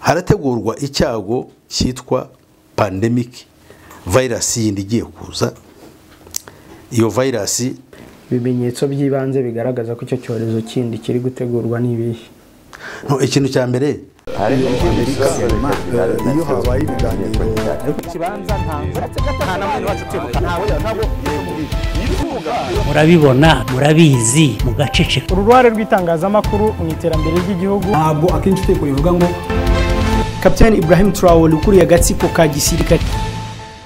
harategurwa icyago cyitwa pandemic virus yindi igiye kuza. Iyo virus ibimenyetso by'ibanze bigaragaza ko icyo cyorezo kindi kiri gutegurwa n'ibihe? No, ikintu cya mbere iyo habaye ibiganiro kibanza nta namwe wacu kwibuka ntawe murabibona murabizi mugaceceka. uruhare rw'itangazamakuru mu iterambere ry'igihugu ntabwo akenshi uteko bivuga ngo Kapiteni Ibrahim Traore ukuriye agatsiko ka gisirikare.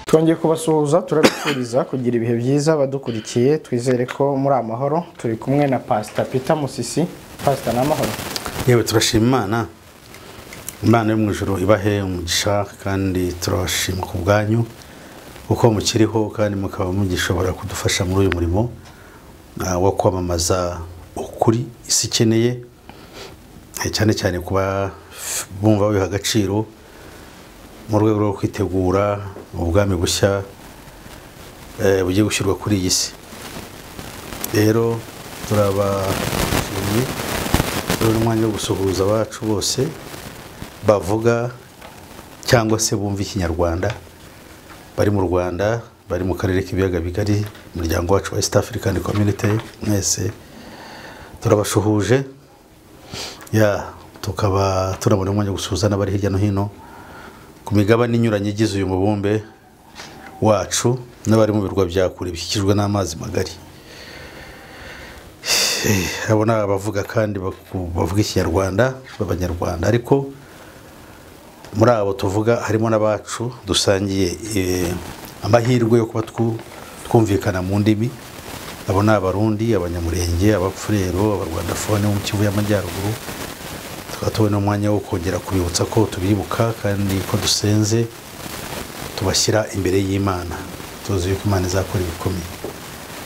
twongeye kubasuhuza, turabifuriza kugira ibihe byiza badukurikiye, twizere ko muri amahoro. Turi kumwe na Pastor Peter Musisi. Pastor n'amahoro? yewe turashima Imana yo mu ijuru ibahe umugisha, kandi turashima ku bwanyu uko mukiriho kandi mukaba mugishobora kudufasha muri uyu murimo wo kwamamaza ukuri isi ikeneye, cyane cyane kuba bumva biha agaciro mu rwego rwo kwitegura ubwami bushya bugiye gushyirwa kuri iyi si. Rero turabashimiye, turi umwanya wo gusuhuza abacu bose bavuga cyangwa se bumva ikinyarwanda, bari mu Rwanda, bari mu karere k'ibiyaga bigari, umuryango wacu wa East African Community, mwese turabashuhuje. Tukaba turabona umwanya gusuhuza n'abari hirya no hino ku migabane inyuranye igize uyu mubumbe wacu, n'abari mu birwa bya kure bikikijwe n'amazi magari. Abona abavuga kandi bavuga ikinyarwanda b'abanyarwanda, ariko muri abo tuvuga harimo n'abacu dusangiye amahirwe yo kuba twumvikana mu ndimi. Abo ni Abarundi, Abanyamurenge, Abapfurero, Abarwandafone mu Kivu y'Amajyaruguru. Tukaba tubona umwanya wo kongera kubibutsa ko tubibuka kandi ko dusenze tubashyira imbere y'Imana, tuzi yuko Imana izakora ibikomeye.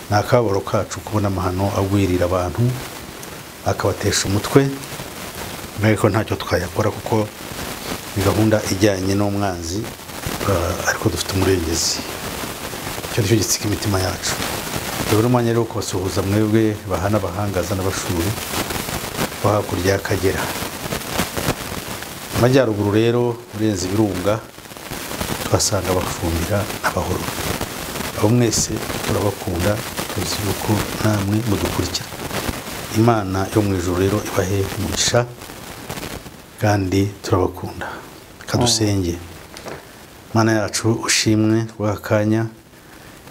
Ni akababaro kacu kubona amahano agwirira abantu akabatesha umutwe, ariko ntacyo twayakora kuko ni gahunda ijyanye n'umwanzi, ariko dufite umurengezi. Icyo nicyo gitsika imitima yacu. Dore umwanya rero kubasuhuza mwebwe bahana bahangaza n'abashuri bo hakurya y'Akagera. Amajyaruguru rero urenze ibirunga twasanga abafumbira n'abahoro. Abo mwese turabakunda, tuzi yuko namwe mudukurikira. Imana yo mu ijuru rero ibahe umugisha kandi turabakunda. Kadusenge. Mana yacu ushimwe rw'akanya,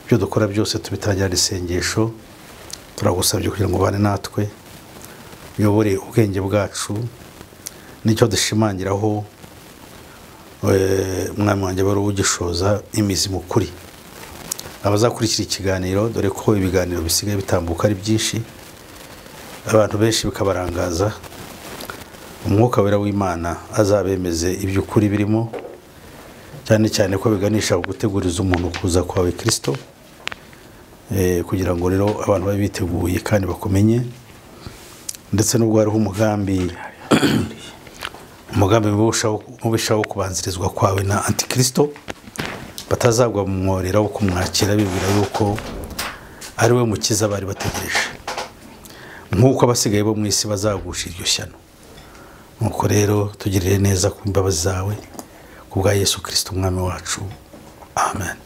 ibyo dukora byose tubitangira isengesho. Turagusabye kugira ngo bane natwe, uyobore ubwenge bwacu nicyo dushimangiraho. Mwami wanjye bari ugishoza imizi mu kuri. Abazakurikira ikiganiro, dore ko ibiganiro bisigaye bitambuka ari byinshi, abantu benshi bikabarangaza, umwuka wera w'Imana azabemeze iby'ukuri birimo, cyane cyane ko biganisha guteguriza umuntu kuza kwawe Kristo, kugira ngo rero abantu babe biteguye kandi bakumenye. Ndetse n'ubwo hariho umugambi mubishaho kubanzirizwa kwawe na Antikristo, batazagwa mu mworera wo kumwakira bibwira yuko ari we mukiza bari bategereje, nk'uko abasigaye bo mu isi bazagusha iryo shyano. Nuko rero tugirire neza ku imbabazi zawe, ku bwa Yesu Kristo umwami wacu, amen.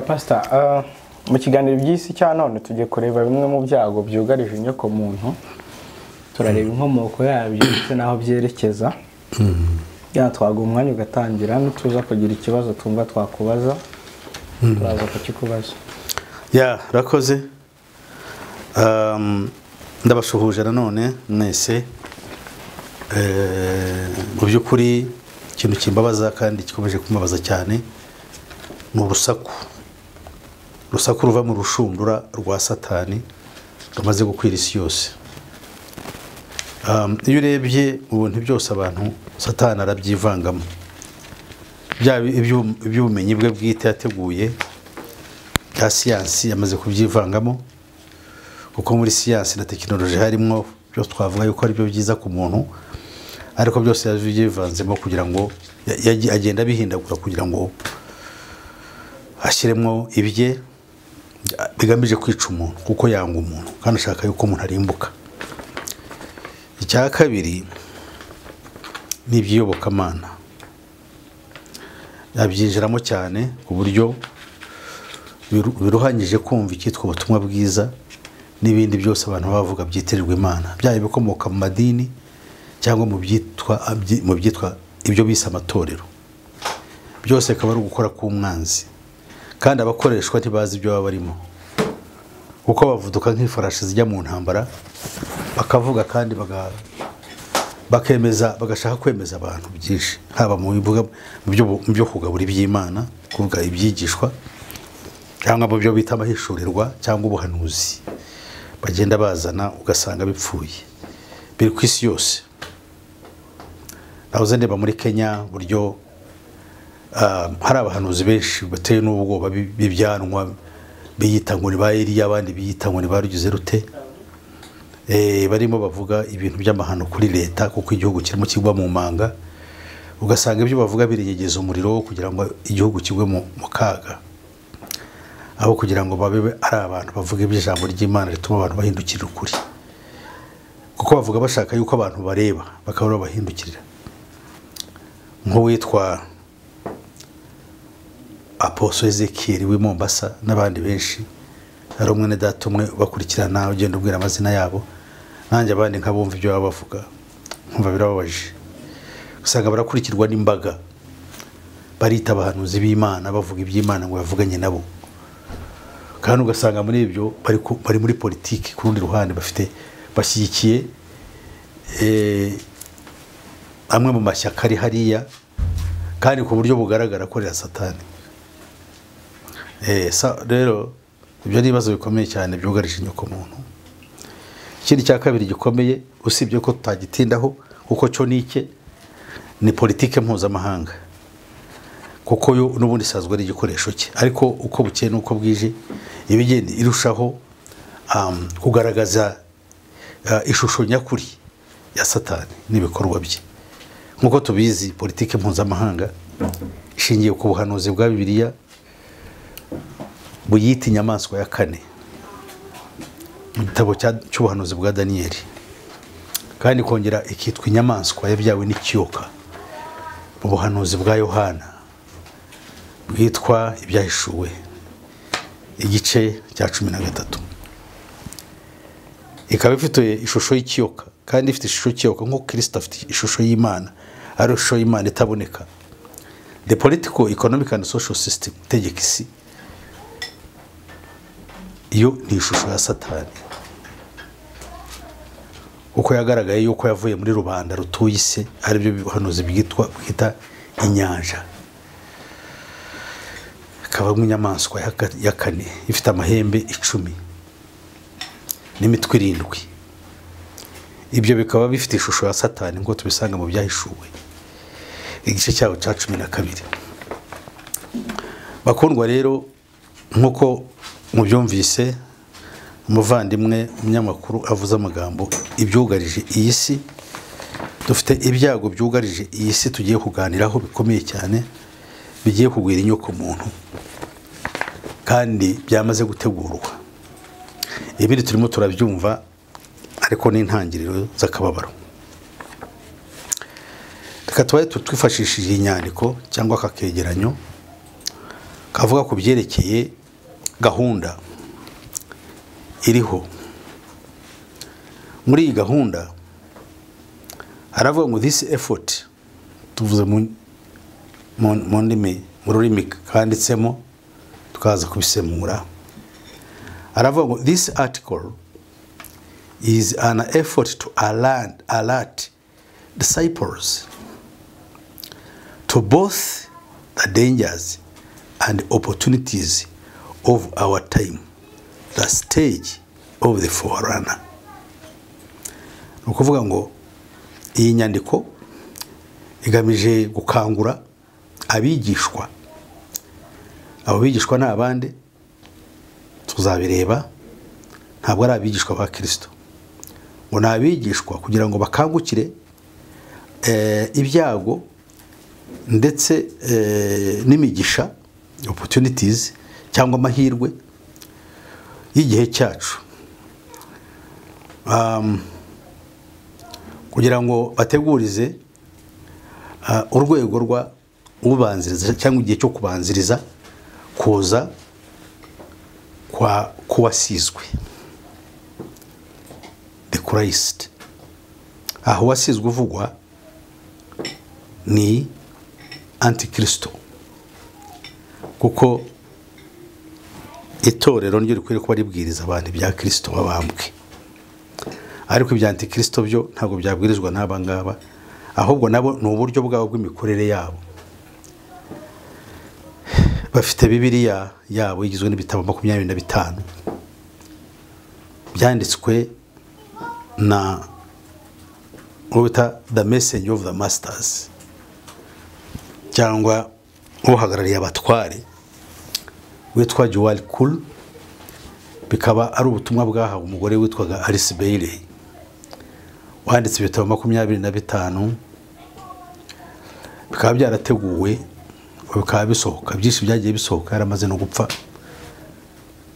Pastor, mu kiganiro by'isi cya none tugiye kureba bimwe mu byago byugarije inyoko muntu. Turareba inkomoko yabyo ndetse naho byerekeza. Twaga umwanya ugatangira, nutuza kugira ikibazo tumva twakubaza turaza kukikubaza. Rakoze. Ndabashuhuje nanone mwese. Mu by'ukuri ikintu kimbabaza kandi gikomeje kumbabaza cyane ni urusaku ruva mu rushundura rwa Satani rumaze gukwira isi yose. Iyo urebye mu bintu byose abantu Satani arabyivangamo, iby'ubumenyi bwe bwite yateguye bya siyansi yamaze kubyivangamo, kuko muri siyansi na tekinoloji harimo byo twavuga yuko ari byo byiza ku muntu, ariko byose yabyivanzemo kugira ngo agenda bihindagura kugira ngo ashyiremo ibye bigamije kwica umuntu, kuko yanga umuntu kandi ashaka yuko umuntu arimbuka. Icya kabiri, n'iby'iyobokamana yabyinjiramo cyane ku buryo biruhanyije kumva icyitwa ubutumwa bwiza n'ibindi byose abantu bavuga byitirirwa Imana, byaba ibikomoka mu madini cyangwa mu byitwa ibyo bise amatorero, byose akaba ari ugukora k'umwanzi, kandi abakoreshwa ntibazi ibyo baba barimo, kuko bavuduka nk'ifarashi zijya mu ntambara bakavuga kandi bagashaka kwemeza abantu byinshi, haba mu byo kugabura iby'Imana, kuvuga ibyigishwa, cyangwa mu byo bita amahishurirwa cyangwa ubuhanuzi bagenda bazana, ugasanga bipfuye, biri ku isi yose. nahoze ndeba muri Kenya buryo hari abahanuzi benshi bateye n'ubwoba bibyanwa, biyita ngo ni ba Eliya, abandi biyita ngo ni barugize rute, barimo bavuga ibintu by'amahano kuri leta kuko igihugu kirimo kigwa mu manga, ugasanga ibyo bavuga birenyegeza umuriro kugira ngo igihugu kigwe mu kaga, aho kugira ngo babe ari abantu bavuga iby'ijambo ry'Imana rituma abantu bahindukirira ukuri, kuko bavuga bashaka yuko abantu bareba bakaba bahindukirira. Nk'uwitwa Apostle Ezekiel w'i Mombasa n'abandi benshi, hari umwe na data umwe bakurikirana ugenda ubwira amazina yabo, nanjye abandi nkabumva ibyo baba bavuga nkumva birababaje, usanga barakurikirwa n'imbaga barita abahanuzi b'Imana bavuga iby'Imana ngo bavuganye nabo, kandi ugasanga muri ibyo bari muri politiki ku rundi ruhande bashyigikiye amwe mu mashyaka ari hariya, kandi ku buryo bugaragara ko rya Satani. Rero ibyo ni ibibazo bikomeye cyane byugarije inyoko muntu. Ikindi cya kabiri gikomeye usibye ko tutagitindaho kuko cyo ni politike mpuzamahanga, kuko yo n'ubundi sazwe ari igikoresho cye, ariko uko bukeye n'uko bwije ibigenda irushaho kugaragaza ishusho nyakuri ya Satani n'ibikorwa bye. Nkuko tubizi politike mpuzamahanga ishingiye ku buhanuzi bwa Bibiliya buyita inyamaswa ya kane mu gitabo cy'ubuhanuzi bwa Daniyeli, kandi kongera ikitwa inyamaswa yabyawe n'ikiyoka mu buhanuzi bwa Yohana bwitwa ibyahishuwe igice cya 13. Ikaba ifite ishusho y'ikiyoka, kandi ifite ishusho y'ikiyoka nk'uko Kristo afite ishusho y'Imana, ari ishusho y'Imana itaboneka. The political, economic and social system tegeka isi, iyo ni ishusho ya Satani, uko yagaragaye yuko yavuye muri rubanda rutuye isi, ari byo bihanuzi bwita inyanja, akaba nk'inyamaswa ya kane ifite amahembe 10 n'imitwe 7. Ibyo bikaba bifite ishusho ya Satani ngo tubisanga mu byahishuwe igice cyawo cya 12. Bakundwa rero, nkuko mubyumvise umuvandimwe umunyamakuru avuze amagambo ibyugarije iyi si, dufite ibyago byugarije iyi si tugiye kuganiraho bikomeye cyane, bigiye kugwira inyoko muntu kandi byamaze gutegurwa. Ibiri turimo turabyumva, ariko n'intangiriro z'akababaro. Reka tubaye twifashishije inyandiko cyangwa akakegeranyo kavuga ku byerekeye gahunda iriho. Muri iyi gahunda haravuga ngo this effort, tuvuze mu ndimi mu rurimi kanditsemo tukaza kubisemura, haravuga ngo this article is an effort to alert disciples to both the dangers and opportunities of our time, the stage of the forerunner. Ukuvuga ngo iyi nyandiko igamije gukangura abigishwa. Abo bigishwa ni abande tuzabireba, ntabwo ari abigishwa ba Kristo, ngo ni abigishwa kugira ngo bakangukire ibyago ndetse n'imigisha, opportunities cyangwa amahirwe y'igihe cyacu, kugira ngo bategurize urwego rwa ubanziriza cyangwa igihe cyo kubanziriza kuza kwa kuwasizwe, the Christ. Aho wasizwe uvugwa ni antikristo, kuko itorero niryo rikwiriye kuba ribwiriza abantu ibya Kristo wabambwe, ariko ibya antikristo byo ntabwo byabwirizwa n'aba ngaba, ahubwo nabo ni uburyo bwabo bw'imikorere yabo. Bafite Bibiliya yabo igizwe n'ibitabo 25 byanditswe na ubita the messenger of the masters, cyangwa uhagarariye abatware witwa Joel Kul. Bikaba ari ubutumwa bwahawe umugore witwaga Alice Bailey wanditse ibitabo 25, bikaba byarateguwe, bikaba bisohoka. Byinshi byagiye bisohoka yaramaze no gupfa,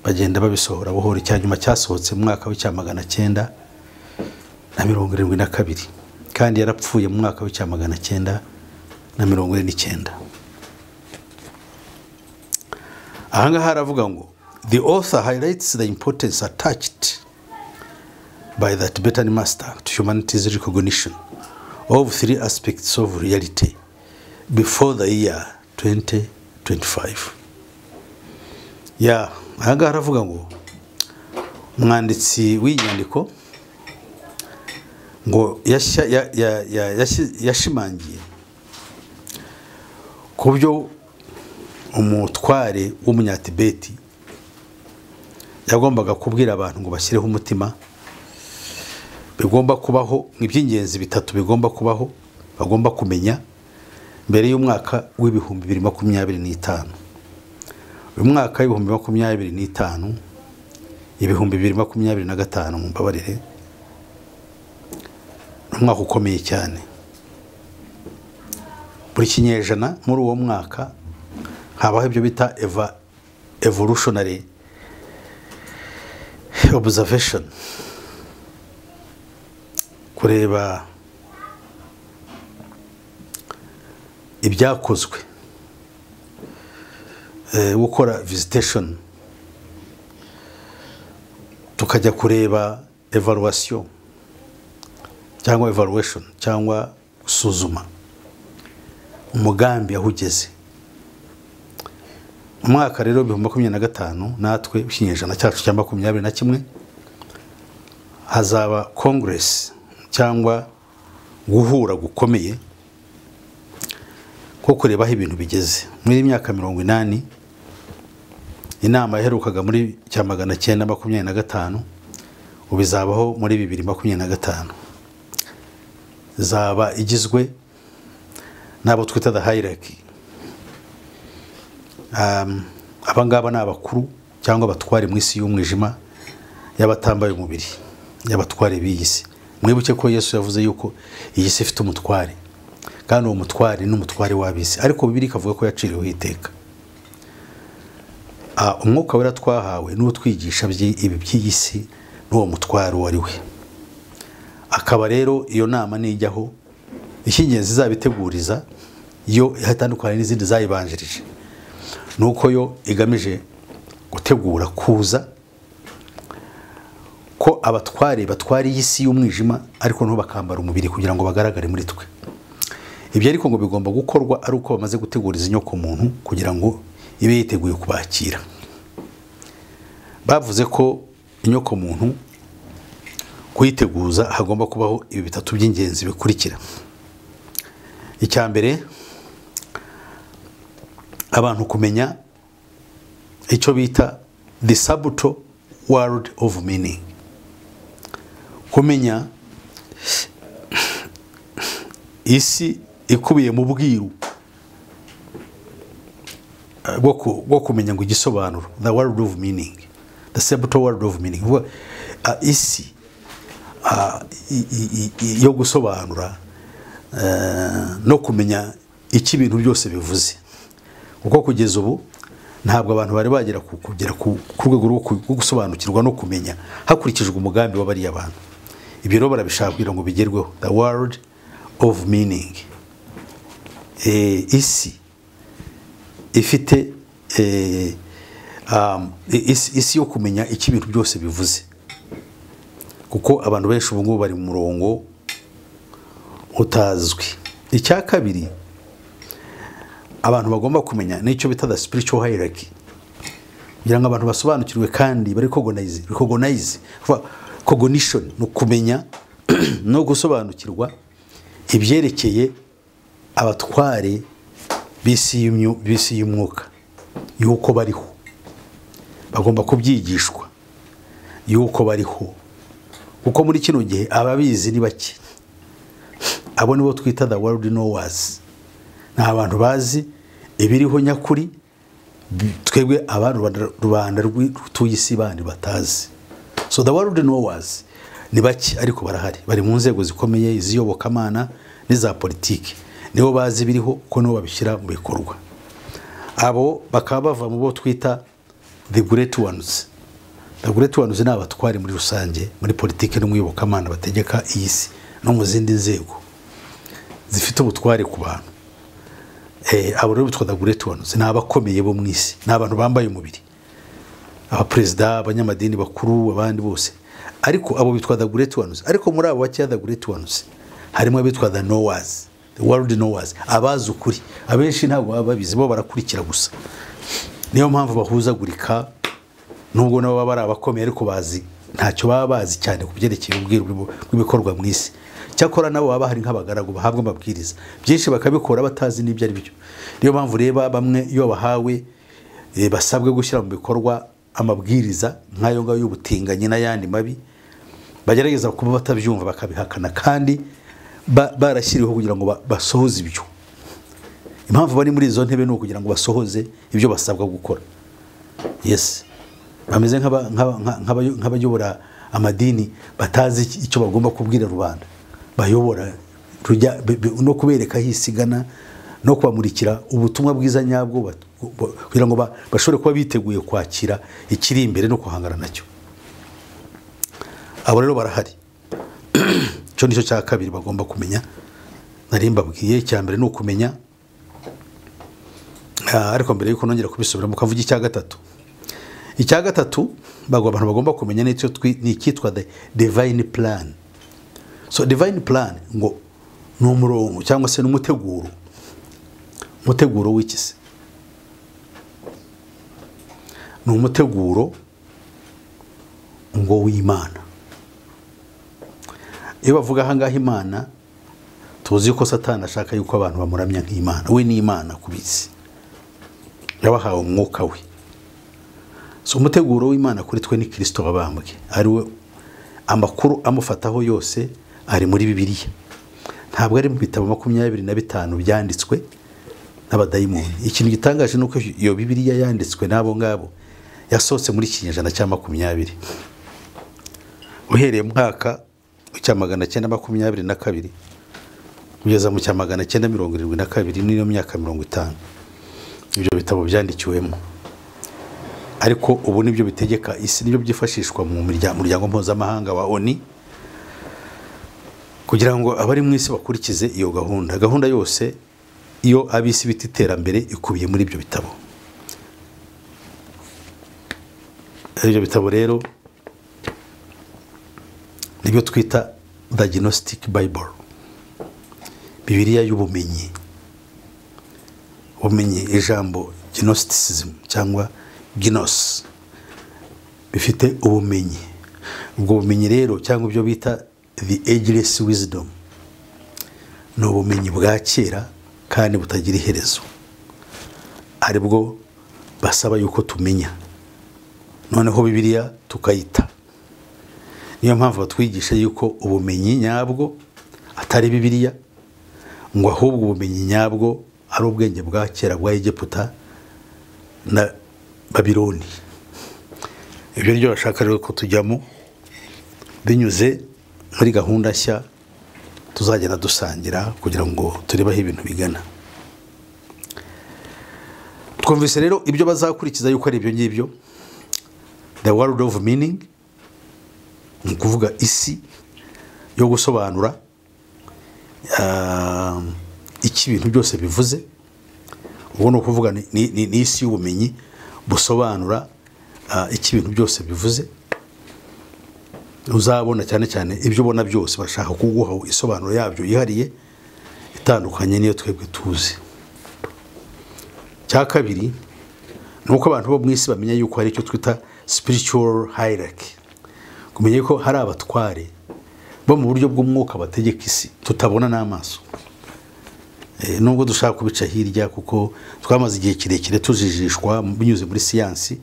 bagenda babisohora buhoro. Icyanyuma cyasohotse mu mwaka w'1972, kandi yarapfuye mu mwaka w'1949. Ahanga haravuga ngo the author highlights the importance attached by the Tibetan master to humanity's recognition of 3 aspects of reality before the year 2025. Ahanga haravuga ngo umwanditsi w'inyandiko ngo yashimangiye ku byo umutware w'umunyatibeti yagombaga kubwira abantu ngo bashyireho umutima. Bigomba kubaho nk'iby'ingenzi 3 bigomba kubaho, bagomba kumenya mbere y'umwaka w'2025. Uyu mwaka w'2025, 2025 mumbabarire, umwaka ukomeye cyane. Buri kinyejana muri uwo mwaka habaho ibyo bita evolutionary observation, kureba ibyakozwe, gukora visitation, tukajya kureba evaluation cyangwa evaluation cyangwa gusuzuma umugambi aho ugeze. Umwaka rero 2025 natwe ikinyejana cyacu cya 21 hazaba congress cyangwa guhura gukomeye ko kureba aho ibintu bigeze. Muri imyaka 80 inama yaherukaga muri cya 1925, ubizabaho muri 2025. Zaba igizwe nabo twita the hierarchy. Abangaba ni abakuru cyangwa abatware mu isi y'umwijima y'abatambaye umubiri, y'abatware b'iyisi. Mwibuke ko Yesu yavuze yuko iyi si ifite umutware, kandi uwo mutware ni umutware w'abisi, ariko Bibiliya ikavuga ko yaciriweho iteka. Umwuka wera twahawe n'uwo twigisha ibi by'iyisi n'uwo mutware wari we. Akaba rero iyo nama nijyaho, icy'ingenzi zabiteguriza yo hatandukanye n'izindi zayibanjirije, nuko yo igamije gutegura kuza ko abatware batwari y'isi y'umwijima, ariko no bakambara umubiri kugira ngo bagaragare muri twe. Ibyo ariko ngo bigomba gukorwa ari uko bamaze guteguriza inyoko muntu kugira ngo ibe yiteguye kubakira. Bavuze ko inyoko muntu kuyiteguza hagomba kubaho ibi 3 by'ingenzi bikurikira. Icya mbere, abantu kumenya icyo bita the subtle world of meaning, kumenya isi ikubiye mu bwiru bwo kumenya ngo igisobanuro, the world of meaning, the subtle world of meaning, isi yo gusobanura no kumenya iki ibintu byose bivuze. Uko kugeza ubu ntabwo abantu bari bagera kugera ku rwego rwo gusobanukirwa no kumenya hakurikijwe umugambi w'abari abantu. Ibyo rero barabishaka kugira ngo bigerweho, the world of meaning. isi ifite isi yo kumenya icyo ibintu byose bivuze, kuko abantu benshi ubu ngubu bari mu murongo utazwi. Icya kabiri abantu bagomba kumenya n'icyo bita the spiritual hierarchy, kugira ngo abantu basobanukirwe kandi bari recognize cognition, no kumenya no gusobanukirwa ibyerekeye abatware bisi y'umwuka, yuko bariho, bagomba kubyigishwa yuko bariho, kuko muri kino gihe ababizi ni bake. Abo nibo twita the world knowers, ni abantu bazi ibiriho nyakuri, twebwe abantu rubanda rw'ituye isi bandi batazi. So the world knowers ni bake, ariko barahari, bari mu nzego zikomeye, iziyobokamana n'iza politiki, nibo bazi biriho ko nibo babishyira mu bikorwa. Abo bakaba bava mu bo twita the great ones. The great ones ni abatwari muri rusange, muri politiki no mu iyobokamana, bategeka iyi si no mu zindi nzego zifite ubutware ku bantu. Abo rero bitwa the great ones, ni abakomeye bo mu isi, ni abantu bambaye umubiri, abaperezida, abanyamadini bakuru, abandi bose. Ariko abo bitwa the great ones. Ariko muri abo bakiya the great ones harimo abitwa the knowers, the world knowers, abazi ukuri. Abenshi ntabwo baba babizi, bo barakurikira gusa. Niyo mpamvu bahuzagurika, nubwo nabo baba ari abakomeye ariko bazi ntacyo baba bazi cyane ku byerekeye ubwiru bw'ibikorwa mu isi. Cyakora nabo baba hari nk'abagaragu bahabwa amabwiriza, byinshi bakabikora batazi n'ibyo ari byo. Niyo mpamvu reba bamwe iyo bahawe basabwe gushyira mu bikorwa amabwiriza nk'ayo ngayo y'ubutinganyi n'ayandi mabi, bagerageza kuba batabyumva bakabihakana, kandi barashyiriweho kugira ngo basohoze ibyo. Impamvu bari muri izo ntebe ni ukugira ngo basohoze ibyo basabwa gukora. Yes, bameze nk'abayobora amadini batazi icyo bagomba kubwira rubanda, bayobora no kubereka hisigana no kubamurikira ubutumwa bwiza nyabwo, kugira ngo bashobore kuba biteguye kwakira ikiri imbere no kuhangana nacyo. Abo rero barahari. Cyo nicyo cya kabiri bagomba kumenya, nari mbabwiye. Icya mbere ni ukumenya, ariko mbere yuko nongera kubisubira mukavuga icya gatatu. Icya gatatu abantu bagomba kumenya ni icyitwa the divine plan. So divine plan ngo ni umurongo cyangwa se n'umuteguro w'ikisi, ni umuteguro ngo w'Imana. Iyo bavuga ahangaha Imana, tuzi ko Satani ashaka yuko abantu bamuramya nk'Imana. We ni Imana kubisi, yabahawe umwuka we. So umuteguro w'Imana kuri twe ni Kristo wabambwe, ari we amakuru amufataho yose ari muri Bibiliya. Ntabwo ari mu bitabo 25 byanditswe n'abadayimoni. Ikintu gitangaje nuko iyo Bibiliya yanditswe nabo ngabo yasohotse muri kinyejana cya 20, uhereye mu mwaka cya 1922 kugeza mu cya 1972, niyo myaka 50 ibyo bitabo byandikiwemo. Ariko ubu nibyo bitegeka isi, nibyo byifashishwa mu muryango mpuzamahanga wa ONU, kugira ngo abari mu isi bakurikize iyo gahunda yose iyo abisi bita iterambere ikubiye muri ibyo bitabo. Ibyo bitabo rero nibyo twita the Gnostic Bible, Bibiliya y'ubumenyi. Ubumenyi, ijambo Gnosticism cyangwa Gnos bifite ubumenyi. Ubwo bumenyi rero cyangwa ibyo bita the ageless wisdom, no bumenyi bwa kera kandi butagira iherezo, aribwo basaba yuko tumenya, noneho Bibiliya tukayita. Niyo mpamvu batwigisha yuko ubumenyi nyabwo atari Bibiliya, ngo ahubwo ubumenyi nyabwo ari ubwenge bwa kera bwa Egiputa na Babiloni. Ibyo nibyo bashaka rero ko tujyamo, binyuze muri gahunda nshya tuzagenda dusangira kugira ngo turebaho ibintu bigana. Twumvise rero ibyo bazakurikiza yuko ari ibyo ngibyo, the world of meaning, ni kuvuga isi yo gusobanura icyo ibintu byose bivuze. Ubu ni ukuvuga ni isi y'ubumenyi busobanura icyo ibintu byose bivuze. Uzabona cyane cyane ibyo ubona byose bashaka kuguha isobanuro yabyo yihariye itandukanye niyo twebwe tuzi. Cya kabiri nuko abantu bo mu isi bamenya yuko hari icyo twita spiritual hierarchy, kumenya ko hari abatware bo mu buryo bw'umwuka bategeka isi tutabona n'amaso. Nubwo dushaka kubica hirya kuko twamaze igihe kirekire tujijishwa binyuze muri siyansi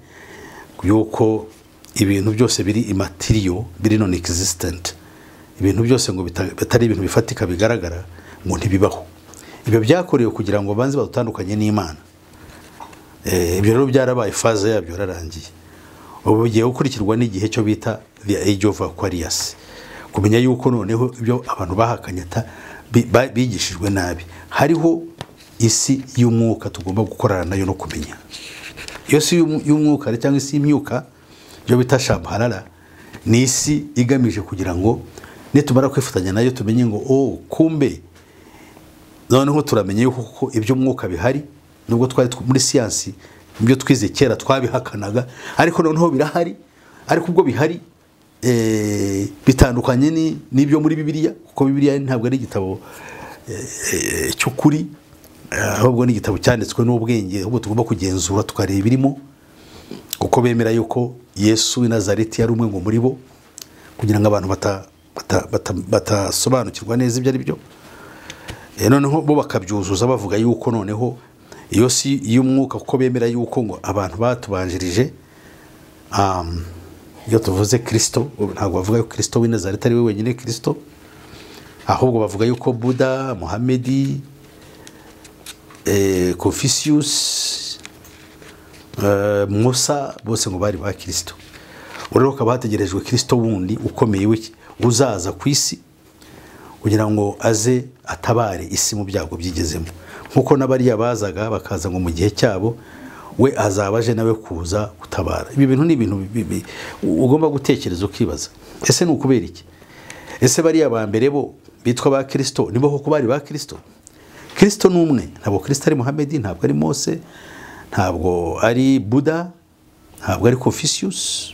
yuko ibintu byose biri immaterial, biri non existent, ibintu byose ngo bitari ibintu bifatika bigaragara ngo ntibibaho. Ibyo byakorewe kugira ngo banze badutandukanye n'Imana. Ibyo rero byarabaye, faze yabyo yararangiye. Ubu bigiye gukurikirwa n'igihe cyo bita the age of Aquarius, kumenya yuko noneho ibyo abantu bahakanye bigishijwe nabi. Hariho isi y'umwuka tugomba gukorana nayo no kumenya. Iyo si y'umwuka cyangwa isi y'imyuka byo bita shamharara, ni isi igamije kugira ngo nitumara kwifatanya nayo tumenye ngo kumbe noneho turamenye yuko ibyo mwuka bihari, nubwo twari muri siyansi ibyo twize kera twabihakanaga, ariko noneho birahari. Ariko ubwo bihari bitandukanye n'ibyo muri Bibiliya, kuko Bibiliya ntabwo ari igitabo cy'ukuri, ahubwo ni igitabo cyanditswe n'ubwenge, ahubwo tugomba kugenzura tukareba ibirimo, kuko bemera yuko Yesu w'i Nazareti yari umwe ngo muri bo, kugira ngo abantu batasobanukirwa neza ibyo ari byo. Noneho bo bakabyuzuza bavuga yuko noneho iyo si y'umwuka, kuko bemera yuko ngo abantu batubanjirije, iyo tuvuze Kristo ntabwo bavuga yuko Kristo w'i Nazareti ari we wenyine Kristo, ahubwo bavuga yuko Buddha, Muhammad, Confucius, Musa bose ngo bari ba Kristo. Urero ukaba hategerejwe Kristo wundi ukomeye uzaza ku isi kugira ngo aze atabare isi mu byago byigezemo, nkuko n'abariya bazaga bakaza ngo mu gihe cyabo we azabaje nawe kuza gutabara. Ibi bintu ni ibintu ugomba gutekereza ukibaza, ese ni ukubera iki? Ese bariya ba mbere bo bitwa ba Kristo nibo koko bari ba Kristo? Kristo ni umwe, ntabwo Kristo ari Muhammad, ntabwo ari Mose, ntabwo ari Buddha, ntabwo ari Confucius.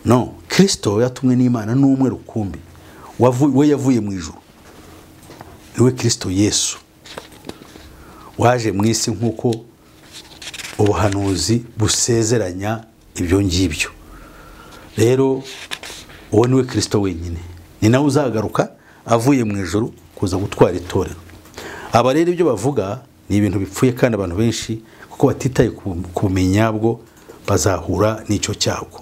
No, Kristo yatumwe n'Imana ni umwe rukumbi, we yavuye mu ijuru, niwe Kristo Yesu waje mu isi nk'uko ubuhanuzi busezeranya ibyo ngibyo. Rero uwo niwe Kristo wenyine, ni nawe uzagaruka avuye mu ijuru kuza gutwara itorero. Aba rero ibyo bavuga ni ibintu bipfuye, kandi abantu benshi kuko batitaye ku bumenyi bwo bazahura n'icyo cyago.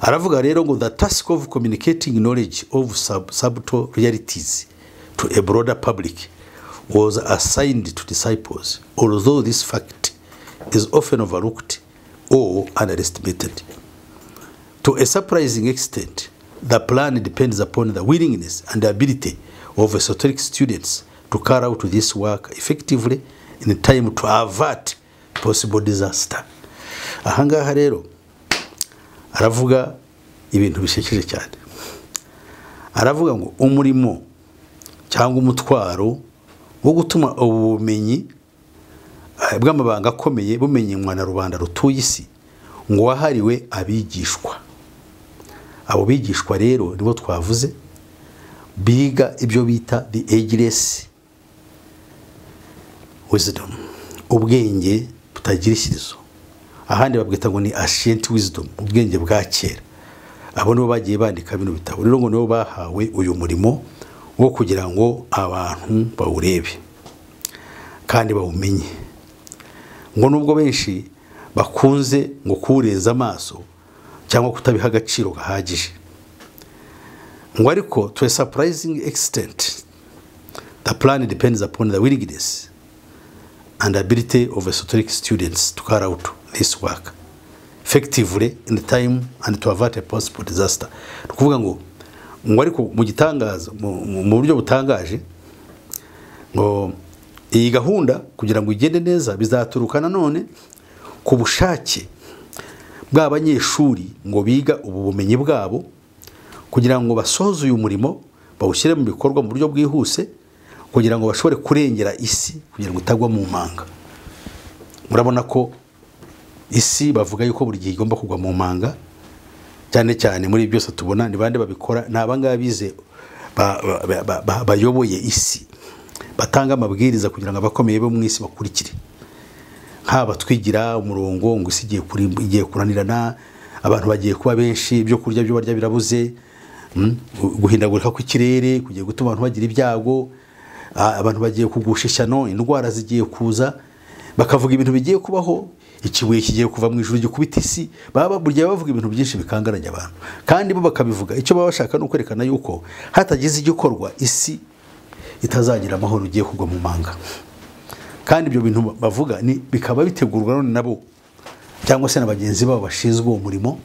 Aravuga rero ngo the task of communicating knowledge of subtle realities to a broader public was assigned to disciples, although this fact is often overlooked or underestimated. To a surprising extent, the plan depends upon the willingness and ability of esoteric students to carry out this work effectively in time to avert possible disaster. Ahangaha rero aravuga ibintu bishekeje cyane. Aravuga ngo umurimo cyangwa umutwaro wo gutuma ubumenyi bw'amabanga akomeye bumenywa na rubanda rutuye isi ngo wahariwe abigishwa. Abo bigishwa rero nibo twavuze biga ibyo bita the ageless wisdom, ubwenge butagira ishirizo. Ahandi babwita ngo ni ancient wisdom, ubwenge bwa kera. Abo nibo bagiye bandika bino bitabo. Rero ngo nibo bahawe uyu murimo wo kugira ngo abantu bawurebe kandi bawumenye. Ngo nubwo benshi bakunze ngo kureza amaso cyangwa kutabiha agaciro gahagije, ngo ariko to a surprising extent the plan depends upon the willingness and ability of esoteric students to carry out this work effectively in the time and to avert a possible disaster. Kuvuga ngo ariko mu gitangaza mu buryo butangaje ngo iyi gahunda kugira ngo igende neza bizaturukana none ku bushake bw'abanyeshuri ngo biga ubu bumenyi bwabo kugira ngo basoze uyu murimo bawushyire mu bikorwa mu buryo bwihuse kugira ngo bashobore kurengera isi kugira ngo itagwa mu manga. Murabona ko isi bavuga yuko buri gihe igomba kugwa mu manga, cyane cyane muri byose tubona ni bande babikora, ni abangaba bize bayoboye isi, batanga amabwiriza kugira ngo abakomeye bo mu isi bakurikire. Haba twigira umurongo ngo isi igiye kuranirana, abantu bagiye kuba benshi, ibyo kurya byo barya birabuze, guhindagurika kw'ikirere kugiye gutuma abantu bagira ibyago, abantu bagiye kugusha ishyano, indwara zigiye kuza, bakavuga ibintu bigiye kubaho, ikibuye kigiye kuva mu ijuru gikubita isi, baba burya bavuga ibintu byinshi bikangaranya abantu, kandi bo bakabivuga icyo baba bashaka no kwerekana yuko hatagize igikorwa isi itazagira amahoro, ugiye kugwa mu manga. Kandi ibyo bintu bavuga bikaba bitegurwa none nabo cyangwa se na bagenzi babo bashinzwe uwo murimo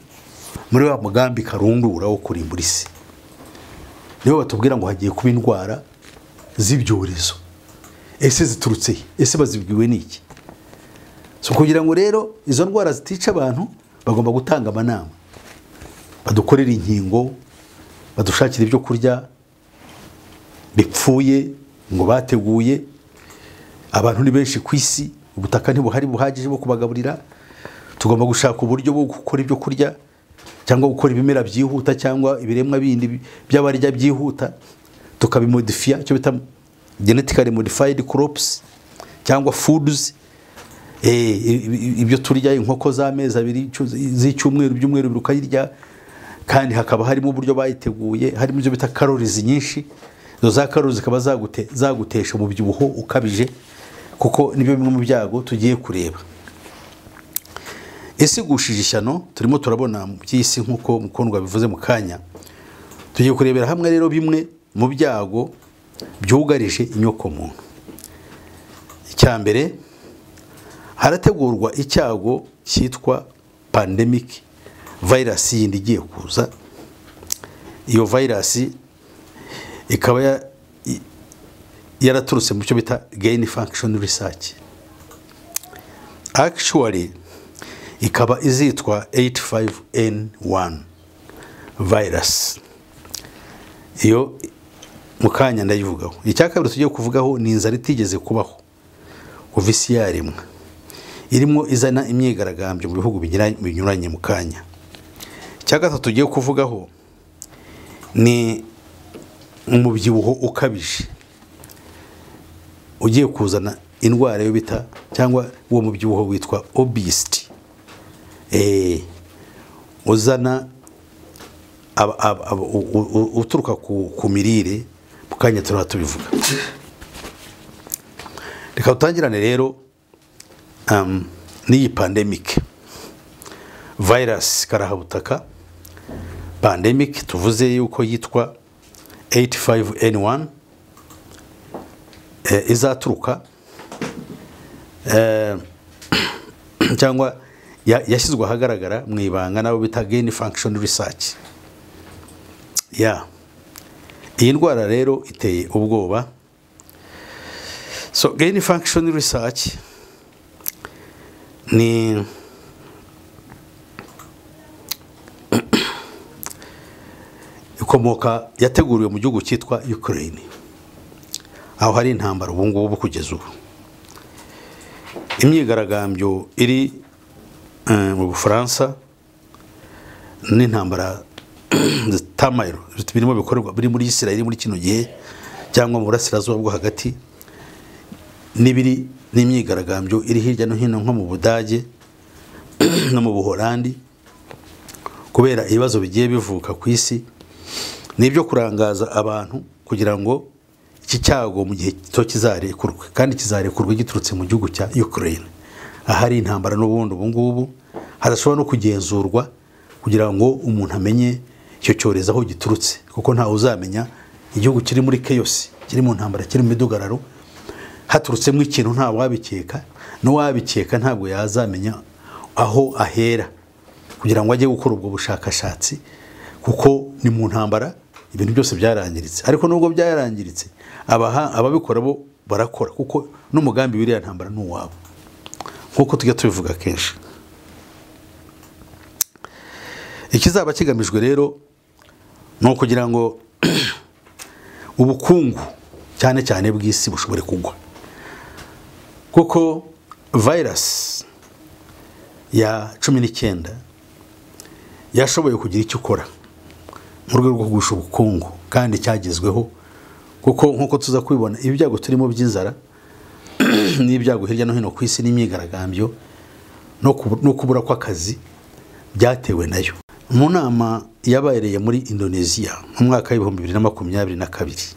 muri wa mugambi karundura wo kurimbura isi. Nibo batubwira ngo hagiye kuba indwara z'ibyorezo. Ese ziturutse ese bazibwiwe n'iki? So kugira ngo rero izo ndwara zitica abantu bagomba gutanga amanama, badukorera inkingo, badushakira ibyo kurya bipfuye ngo bateguye. Abantu ni benshi ku isi, ubutaka ntibuhari buhagije bwo kubagaburira, tugomba gushaka uburyo bwo gukora ibyo kurya cyangwa gukora ibimera byihuta cyangwa ibiremwa bindi by'abarya byihuta, tukabimodifia, cyo bita genetically modified crops cyangwa foods. Ibyo turya, inkoko z'amezi 2 z'icyumweru by'umweru birukayirya, kandi hakaba harimo uburyo bayiteguye, harimo ibyo bita calories nyinshi. Zo za calories zikaba zagutesha mu byibuho ukabije, kuko nibyo bimwe mu byago tugiye kureba. Ese gushije ishyano turimo turabona mu by'isi nkuko mukundwa bivuze mu kanya. Tugiye kurebera hamwe rero bimwe mu byago byugarije inyoko muntu. Icyambere, harategurwa icyago cyitwa pandemic virus yindi igiye kuza. Iyo virus ikaba yaraturutse mu cyo bita gain function research. Actually ikaba izitwa 85N1 virus. Iyo mukanya ndayivugaho. Icyakabiri tugiye kuvugaho ni inzara itigeze kubaho kuva isi yaremwa, irimo izana imyigaragambyo mu bihugu binyuranye mu kanya. Icyagatatu tugiye kuvugaho ni umubyibuho ukabije ugiye kuzana indwara yo bita cyangwa uwo mubyibuho witwa obesity. Uzana uturuka ku mirire, mukanya turatubivuga. Reka tutangirane rero n'iyi pandemic virus karahabutaka. Pandemic tuvuze yuko yitwa 85N1 izaturuka cyangwa yashyizwe ahagaragara mu ibanga nabo bita gain function research. Iyi ndwara rero iteye ubwoba. So gain function research ni ikomoka yateguriwe mu gihugu cyitwa Ukraine, aho hari intambara ubu ngubu kugeza ubu. Imyigaragambyo iri mu Bufaransa n'intambara zitamayiro birimo bikorwa biri muri Israel muri kino gihe cyangwa mu burasirazuba bwo hagati, n'ibiri n'imyigaragambyo iri hirya no hino nko mu Budage no mu Buholandi, kubera ibibazo bigiye bivuka ku isi. Nibyo kurangaza abantu kugira ngo iki cyago mu gihe cyo kizarekurwe, kandi kizarekurwe giturutse mu gihugu cya Ukraine, ahari intambara n'ubundi ubu ngubu harashobora no kugenzurwa kugira ngo umuntu amenye icyo cyorezo aho giturutse, kuko ntawe uzamenya igihugu kiri muri chaos, kiri mu ntambara, kiri mu midugararo, haturutsemo ikintu nta wabikeka, no wabikeka ntabwo yazamenya aho ahera kugira ngo ajye gukora ubwo bushakashatsi, kuko ni mu ntambara ibintu byose byarangiritse. Ariko nubwo byarangiritse, ababikora bo barakora, kuko n'umugambi w'iriya ntambara n'uwabo, nkuko tujya tubivuga kenshi. Ikizaba kigamijwe rero no kugira ngo ubukungu cyane cyane bw'isi bushobore kugwa, kuko virus ya 19 yashoboye kugira icyo ukora mu rwego rwo kugusha ubukungu kandi cyagezweho, kuko nkuko tuza kubibona ibyago turimo by'inzara n'ibyago hirya no hino ku isi n'imyigaragambyo no kubura kw'akazi byatewe nayo. Mu nama yabereye muri Indonesia mu mwaka wa 2022,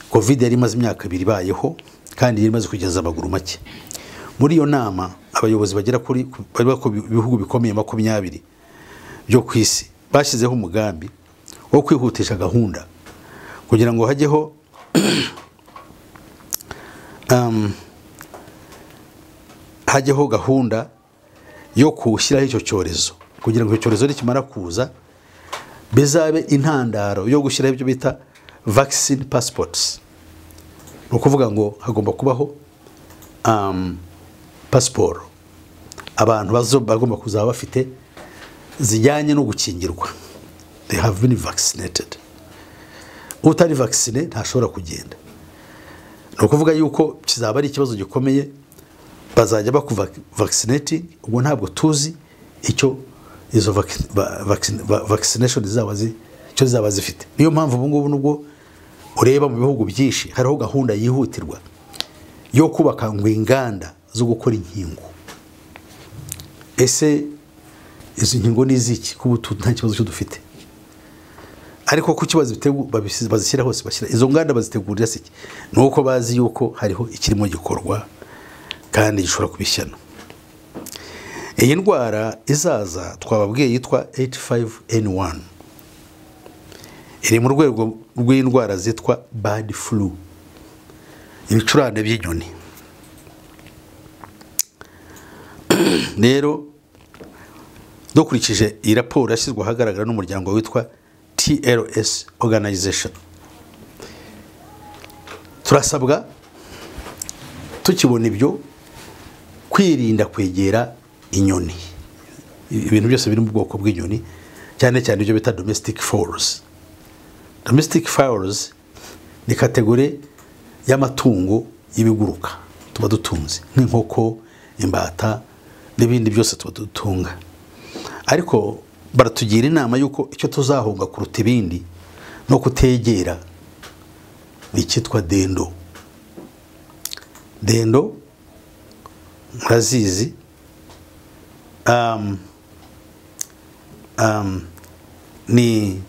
covid yari imaze imyaka 2 ibayeho kandi yari imaze kugeza amaguru make. Muri iyo nama abayobozi bagera kuri bihugu bikomeye 20 byo ku isi bashyizeho umugambi wo kwihutisha gahunda kugira ngo hajyeho hajyeho gahunda yo kushyiraho icyo cyorezo, kugira ngo icyo cyorezo nikimara kuza bizabe intandaro yo gushyiraho ibyo bita vaccine passports. No kuvuga ngo hagomba kubaho passport abantu bagomba kuzaba bafite zijyanye no gukingirwa, they have been vaccinated. Utari vaccine ntashobora kugenda. No kuvuga yuko kizaba ari ikibazo gikomeye, bazajya vaccinate, ubwo ntabwo tuzi icyo izo vaccination zaba zifite. Niyo mpamvu ubu ngubu nubwo ureba mu bihugu byinshi hariho gahunda yihutirwa yo kubaka ngo inganda zo gukora inkingo. Ese izo nkingo ni iziki kuko nta kibazo cyo dufite? Ariko ku kibazo bazishyira hose, bashyira izo nganda bazitegurira siki, nuko bazi yuko hariho ikirimo gikorwa kandi gishobora kubishyana. Iyi ndwara izaza twababwiye yitwa 85N1, iri mu rwego rw'indwara zitwa bird flu, ibicurane by'inyoni. Rero dukurikije iyi raporo yashyizwe ahagaragara n'umuryango witwa TLS Organization, turasabwa tukibona ibyo kwirinda kwegera inyoni, ibintu byose biri mu bwoko bw'inyoni, cyane cyane ibyo bita domestic fowls. Domestic fowls ni kategori y'amatungo y'ibiguruka tuba dutunze nk'inkoko, imbata n'ibindi byose tuba dutunga. Ariko baratugira inama yuko icyo tuzahunga kuruta ibindi no kutegera ni cyitwa dendo. Dendo murazizi, ni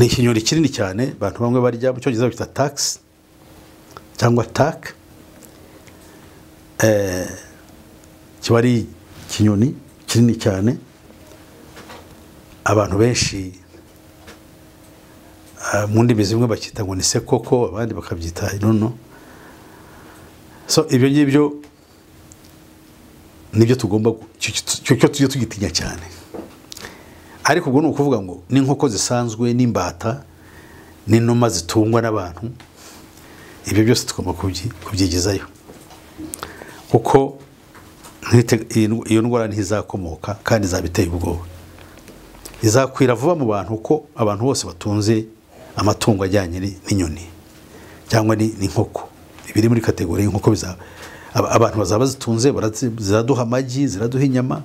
ikinyoni kinini cyane abantu bamwe barya, mu cyongereza bita tax cyangwa tack. Kiba ari ikinyoni kinini cyane, abantu benshi mu ndimi zimwe bakita ngo ni sekoko, abandi bakabyita inono. So ibyo ngibyo nibyo tugomba cyo tujye tugitinya cyane. Ariko ubwo ni ukuvuga ngo n'inkoko zisanzwe n'imbata n'inuma zitungwa n'abantu, ibyo byose tugomba kubyigizayo, kuko iyo ndwara ntizakomoka kandi izabiteye ubwoba. Izakwira vuba mu bantu uko abantu bose batunze amatungo ajyanye n'inyoni cyangwa n'inkoko. Ibiri muri kategori y'inkoko abantu bazaba zitunze, ziraduha amagi, ziraduha inyama,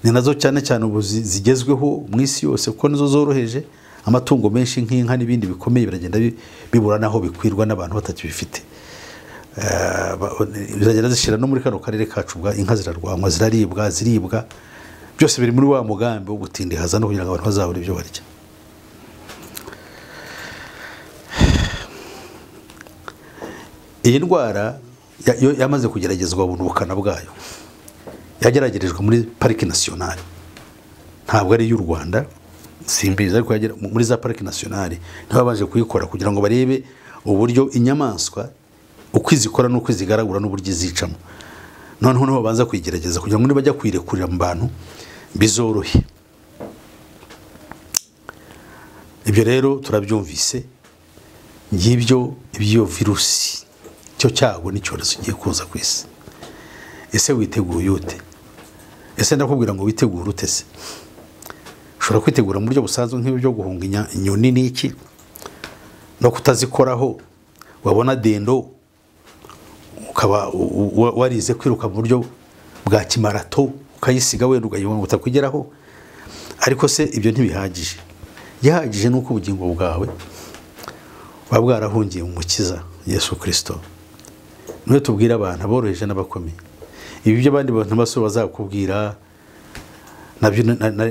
ni nazo cyane cyane ubu zigezweho mu isi yose kuko nizo zoroheje. Amatungo menshi nk'inka n'ibindi bikomeye biragenda bibura naho bikwirwa n'abantu batakibifite. Bizagenda zishira no muri kano karere kacu, bwa inka zirarwanywa, ziribwa, byose biri muri wa mugambi wo gutindihaza no kugira ngo abantu bazabure ibyo barya. Iyi ndwara yamaze kugeragezwa mu bukana bwayo, yageragerejwe muri parike nationale, ntabwo ari y'u Rwanda, simbizi, ariko muri za parike nationale niho baje kuyikora kugira ngo barebe uburyo inyamaswa uko izikora n'uko izigaragura n'uburyo izicamo. Noneho niho babanza kuyigerageza kugira ngo nibajya kuyirekurira mu bantu bizorohe. Ibyo rero turabyumvise, ngibyo ibyo virusi, cyo cyago n'icyorezo giye kuza ku isi. Ese witeguye ute? Ese ndakubwira ngo witegure ute se? Ushobora kwitegura mu buryo busanzwe nk'ibyo guhunga inyoni n'iki, no kutazikoraho wabona dendo ukaba warize kwiruka mu buryo bwa kimarato ukayisiga wenda ugayibona utakugeraho ariko se ibyo ntibihagije yahagije nuko ubugingo bwawe bwarahungiye mu mukiza Yesu Kristo niwe tubwira abantu aboroheje n'abakomeye ibi byo abandi bantu baso bazakubwira nabyo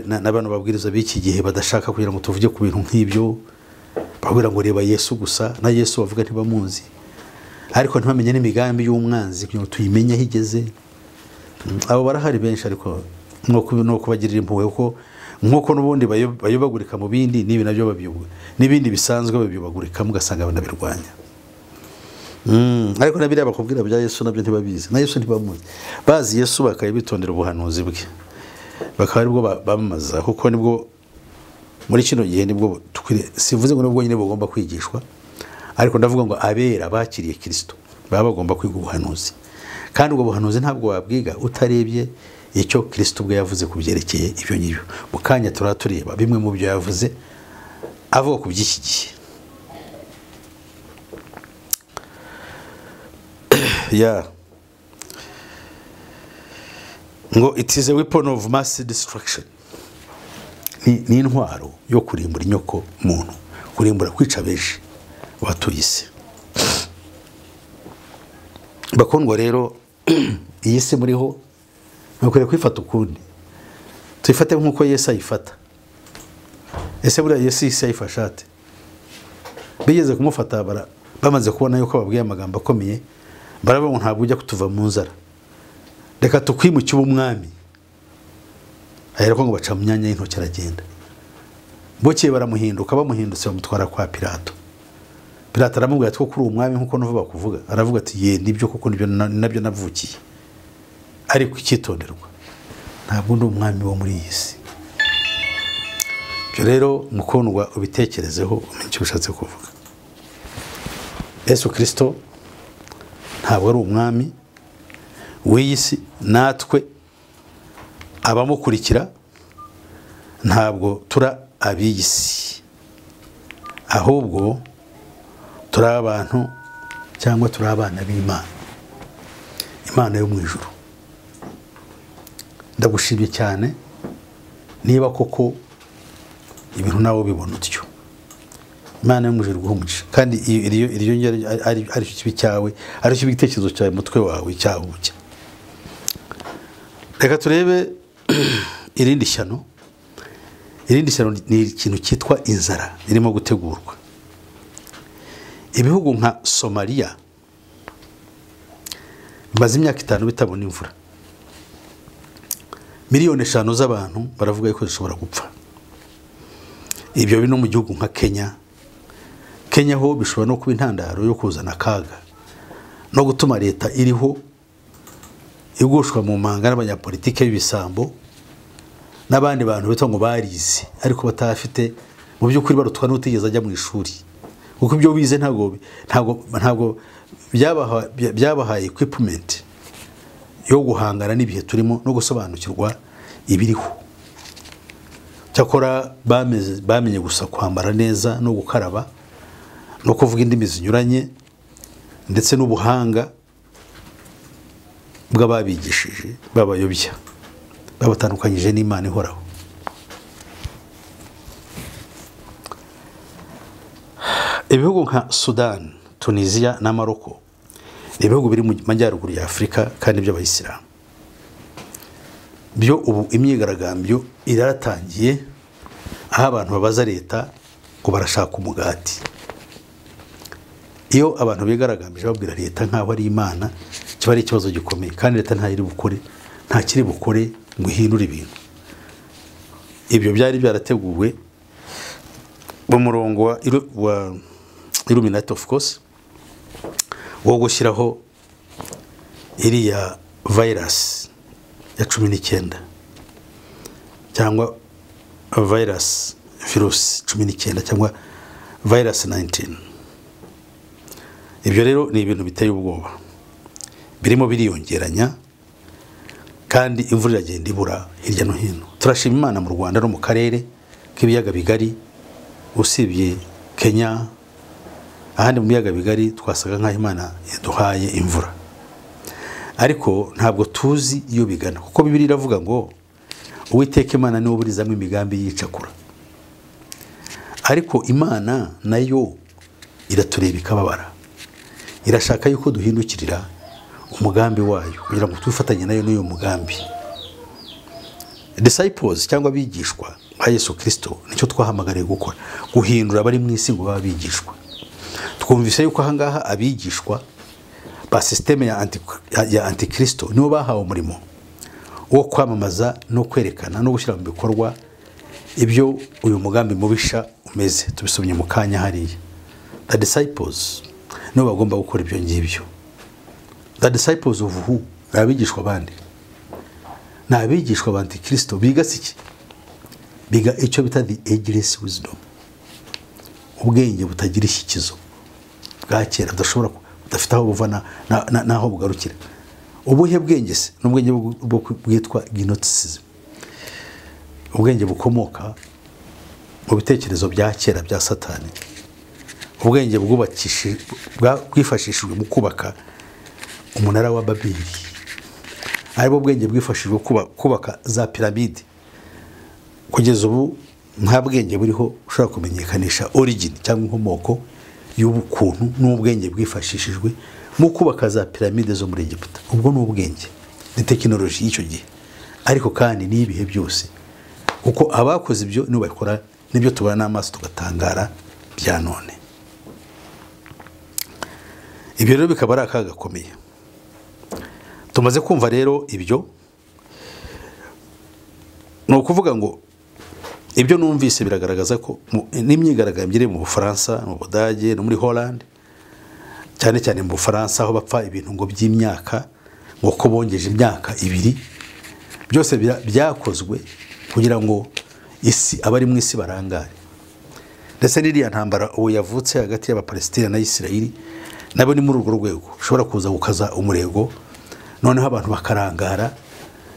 n'abantu babwiriza b'iki gihe badashaka kugira ngo tuvuge ku bintu nk'ibyo babwira ngo reba Yesu gusa na Yesu bavuga ntibamuzi ariko ntibamenye n'imigambi y'umwanzi kugira ngo tuyimenye higeze abo barahari benshi ariko no kubagirira impuhwe uko nkuko nubundi bayobagurika mu bindi nibi nabyo babiyoboye nibindi bisanzwe babiyobagurika mugasanga banabirwanya ariko nabiri abakubwira bya Yesu nabyo ntibabizi na Yesu ntibamuzi bazi Yesu bakayibitondera ubuhanuzi bwe bakaba aribwo bamamaza kuko nibwo muri kino gihe nibwo sivuze ngo nibwo nyine bagomba kwigishwa ariko ndavuga ngo abera bakiriye Kristo baba bagomba kwiga ubuhanuzi kandi ubwo buhanuzi ntabwo wabwiga utarebye icyo Kristo ubwe yavuze kubyerekeye ibyo nyibyo mukanya turatureba bimwe mu byo yavuze avuga ku by'iki gihe ngo it is a weapon of mass destruction ni intwaro yo kurimbura inyoko muntu kurimbura kwica benshi batuye isi bakundwa rero iyi si muriho nukwiriye kwifata ukundi tuyifate nk'uko Yesu ayifata ese buriya Yesu ayifasha ate bigeze kumufata bamaze kubona yuko babwiye amagambo akomeye barabona ntabwo ujya kutuva mu nzara reka tukwimuke ubumwami ahera ko ngo baca mu myanya y'intoki aragenda bokeye baramuhinduka bamuhindutse bamutwara kwa Pilato aramubwira ati ko kuri umwami nkuko nuva bakuvuga aravuga ati ye nibyo kuko nabyo navukiye ariko icyitonderwa ntabwo ndi umwami wo muri iyi si byo rero mukundwa ubitekerezeho umenye icyo ushatse kuvuga Yesu Kristo ntabwo ari umwami w'iyi si natwe abamukurikira ntabwo tura ab'iyi si ahubwo turi abantu cyangwa turi abana b'Imana Imana yo mu ijuru ndagushimye cyane niba koko ibintu nawe bibona utyo Imana yo mu ijuru guhumugisha kandi iryo ari kibi cyawe ari cyo bitekerezo cyawe mutwe wawe cyahuke reka turebe irindi shyano ni ikintu cyitwa inzara irimo gutegurwa ibihugu nka Somalia bimaze imyaka 5 bitabona imvura miliyoni 5 z'abantu baravuga yuko zishobora gupfa ibyo bino mu gihugu nka Kenya ho bishobora no kuba intandaro yo kuzana kaga no gutuma leta iriho igushwa mu manga n'abanyapolitike b'ibisambo n'abandi bantu bita ngo barize ariko batafite mu by'ukuri barutwa n'utigeze ajya mu ishuri kuko ibyo bize ntabwo byabahaye equipment yo guhangana n'ibihe turimo no gusobanukirwa ibiriho cyakora bamenye gusa kwambara neza no gukaraba no kuvuga indimi zinyuranye ndetse n'ubuhanga bw'ababigishije babayobya babatandukanyije n'Imana ihoraho ibihugu nka Sudan Tunisia na Morocco ibihugu biri mu majyaruguru ya Afrika kandi by'abayisilamu byo ubu imyigaragambyo iratangiye aho abantu babaza leta ko barashaka umugati iyo abantu bigaragambije babwira leta nkaho ari Imana kiba ari ikibazo gikomeye kandi leta nta kiri bukore ngo ihindure ibintu ibyo byari byarateguwe mu murongo wa Illuminati of course wo gushyiraho iriya virus ya 19 cyangwa virus 19 cyangwa virus 19 ibyo rero ni ibintu biteye ubwoba birimo biriyongeranya kandi imvura iragenda ibura hirya no hino turashima Imana mu Rwanda no mu karere k'ibiyaga bigari usibye Kenya ahandi mu biyaga bigari twasaga nk'aho Imana yaduhaye imvura, ariko ntabwo tuzi iyo bigana, kuko Bibiliya iravuga ngo Uwiteka Imana niwe uburizamo imigambi y'icakura, ariko Imana nayo iratureba ikababara, irashaka yuko duhindukirira umugambi wayo kugira ngo twifatanye nayo n'uyu mugambi. Disciples cyangwa abigishwa ba Yesu Kristo nicyo twahamagariye gukora, guhindura abari mu isi ngo babigishwa. Twumvise yuko ahangaha abigishwa ba systeme ya antikristo nibo bahawe umurimo wo kwamamaza no kwerekana no gushyira mu bikorwa ibyo uyu mugambi mubisha umeze. Tubisomye mu kanya hariya. The disciples nibo bagomba gukora ibyo ngibyo. The disciples of who? Abigishwa bandi na abigishwa ba antikristo biga siki, biga icyo bita the ageless wisdom, ubwenge butagira ishyikizo bwa kera budashobora budafite aho buva naho bugarukira. Ubuhe bwenge se? N'ubwenge bwitwa gnosticism, ubwenge bukomoka mu bitekerezo bya kera bya Satani, ubwenge bwifashishijwe mu kubaka umunara wa Babeli, aribwo bwenge bwifashishijwe kubaka za piramide. Kugeza ubu nta bwenge buriho ushobora kumenyekanisha origin cyangwa inkomoko y'ubukuntu n'ubwenge bwifashishijwe mu kubaka za piramide zo muri Egiputa. Ubwo n'ubwenge ni tekinoloji y'icyo gihe, ariko kandi ni ibihe byose, kuko abakoze ibyo nibo bakora nibyo tubona n'amaso tugatangara bya none. Ibyo rero bikaba ari akaga gakomeye. Tumaze kumva rero ibyo, ni ukuvuga ngo ibyo numvise biragaragaza ko n'imyigaragambyo iri mu Bufaransa, mu Budage no muri Holland, cyane cyane mu Bufaransa aho bapfa ibintu ngo by'imyaka, ngo ko bongeje imyaka 2, byose byakozwe kugira ngo isi abari mu isi barangare. Ndetse n'iriya ntambara uwo yavutse hagati y'Abapalestina na Isirayeli nabo ni muri urwo rwego, ushobora kuza gukaza umurego noneho abantu bakarangara,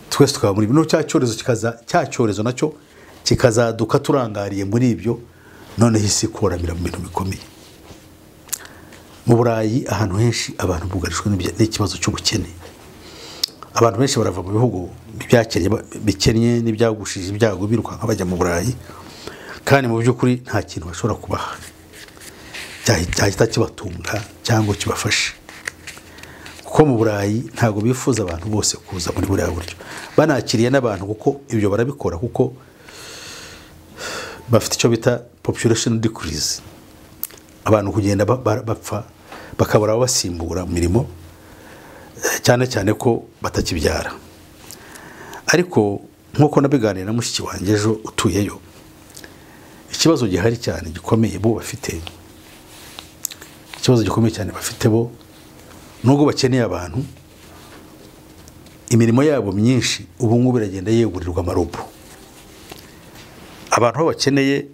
twese tukaba muri bino cya cyorezo nacyo kikazaduka turangariye muri ibyo, noneho isi koramira mu bintu bikomeye. Mu Burayi ahantu henshi abantu bugarishwe n'ikibazo cy'ubukene, abantu benshi barava mu bihugu bikennye n'ibyagushije ibyago biruka nk'abajya mu Burayi, kandi mu by'ukuri nta kintu bashobora kubaha cyahita kibatunga cyangwa kibafashe, kuko mu Burayi ntabwo bifuza abantu bose kuza muri buriya buryo. Banakiriye n'abantu kuko ibyo barabikora, kuko bafite icyo bita population decrease, abantu kugenda bapfa bakabura basimbura mirimo, cyane cyane ko batakibyara. Ariko nkuko nabiganira na mushiki wanjye ejo utuyeyo, ikibazo gihari cyane gikomeye bo bafite, ikibazo gikomeye cyane bafite bo, nubwo bakeneye abantu, imirimo yabo myinshi ubu ngubu iragenda yegurirwa amarobo. Abantu bo bakeneye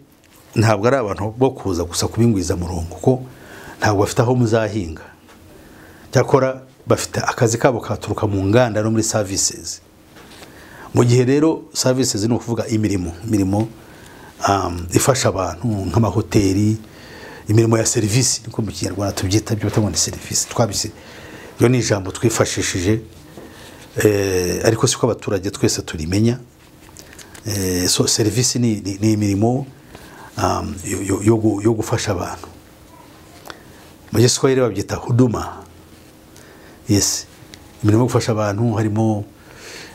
ntabwo ari abantu bo kuza gusa kubingwiza murongo, kuko ntabwo bafite aho muzahinga, cyakora bafite akazi kabo katuruka mu nganda no muri services. Mu gihe rero services ni ukuvuga imirimo ifasha abantu nk'amahoteli, imirimo ya service niko mu Kinyarwanda tubyita, byo batanga service, twabise yo ni ijambo twifashishije, ariko siko abaturage twese turimenya. So service ni imirimo yo gufasha abantu. Mu Giswahili babyita huduma. Yes, imirimo yo gufasha abantu harimo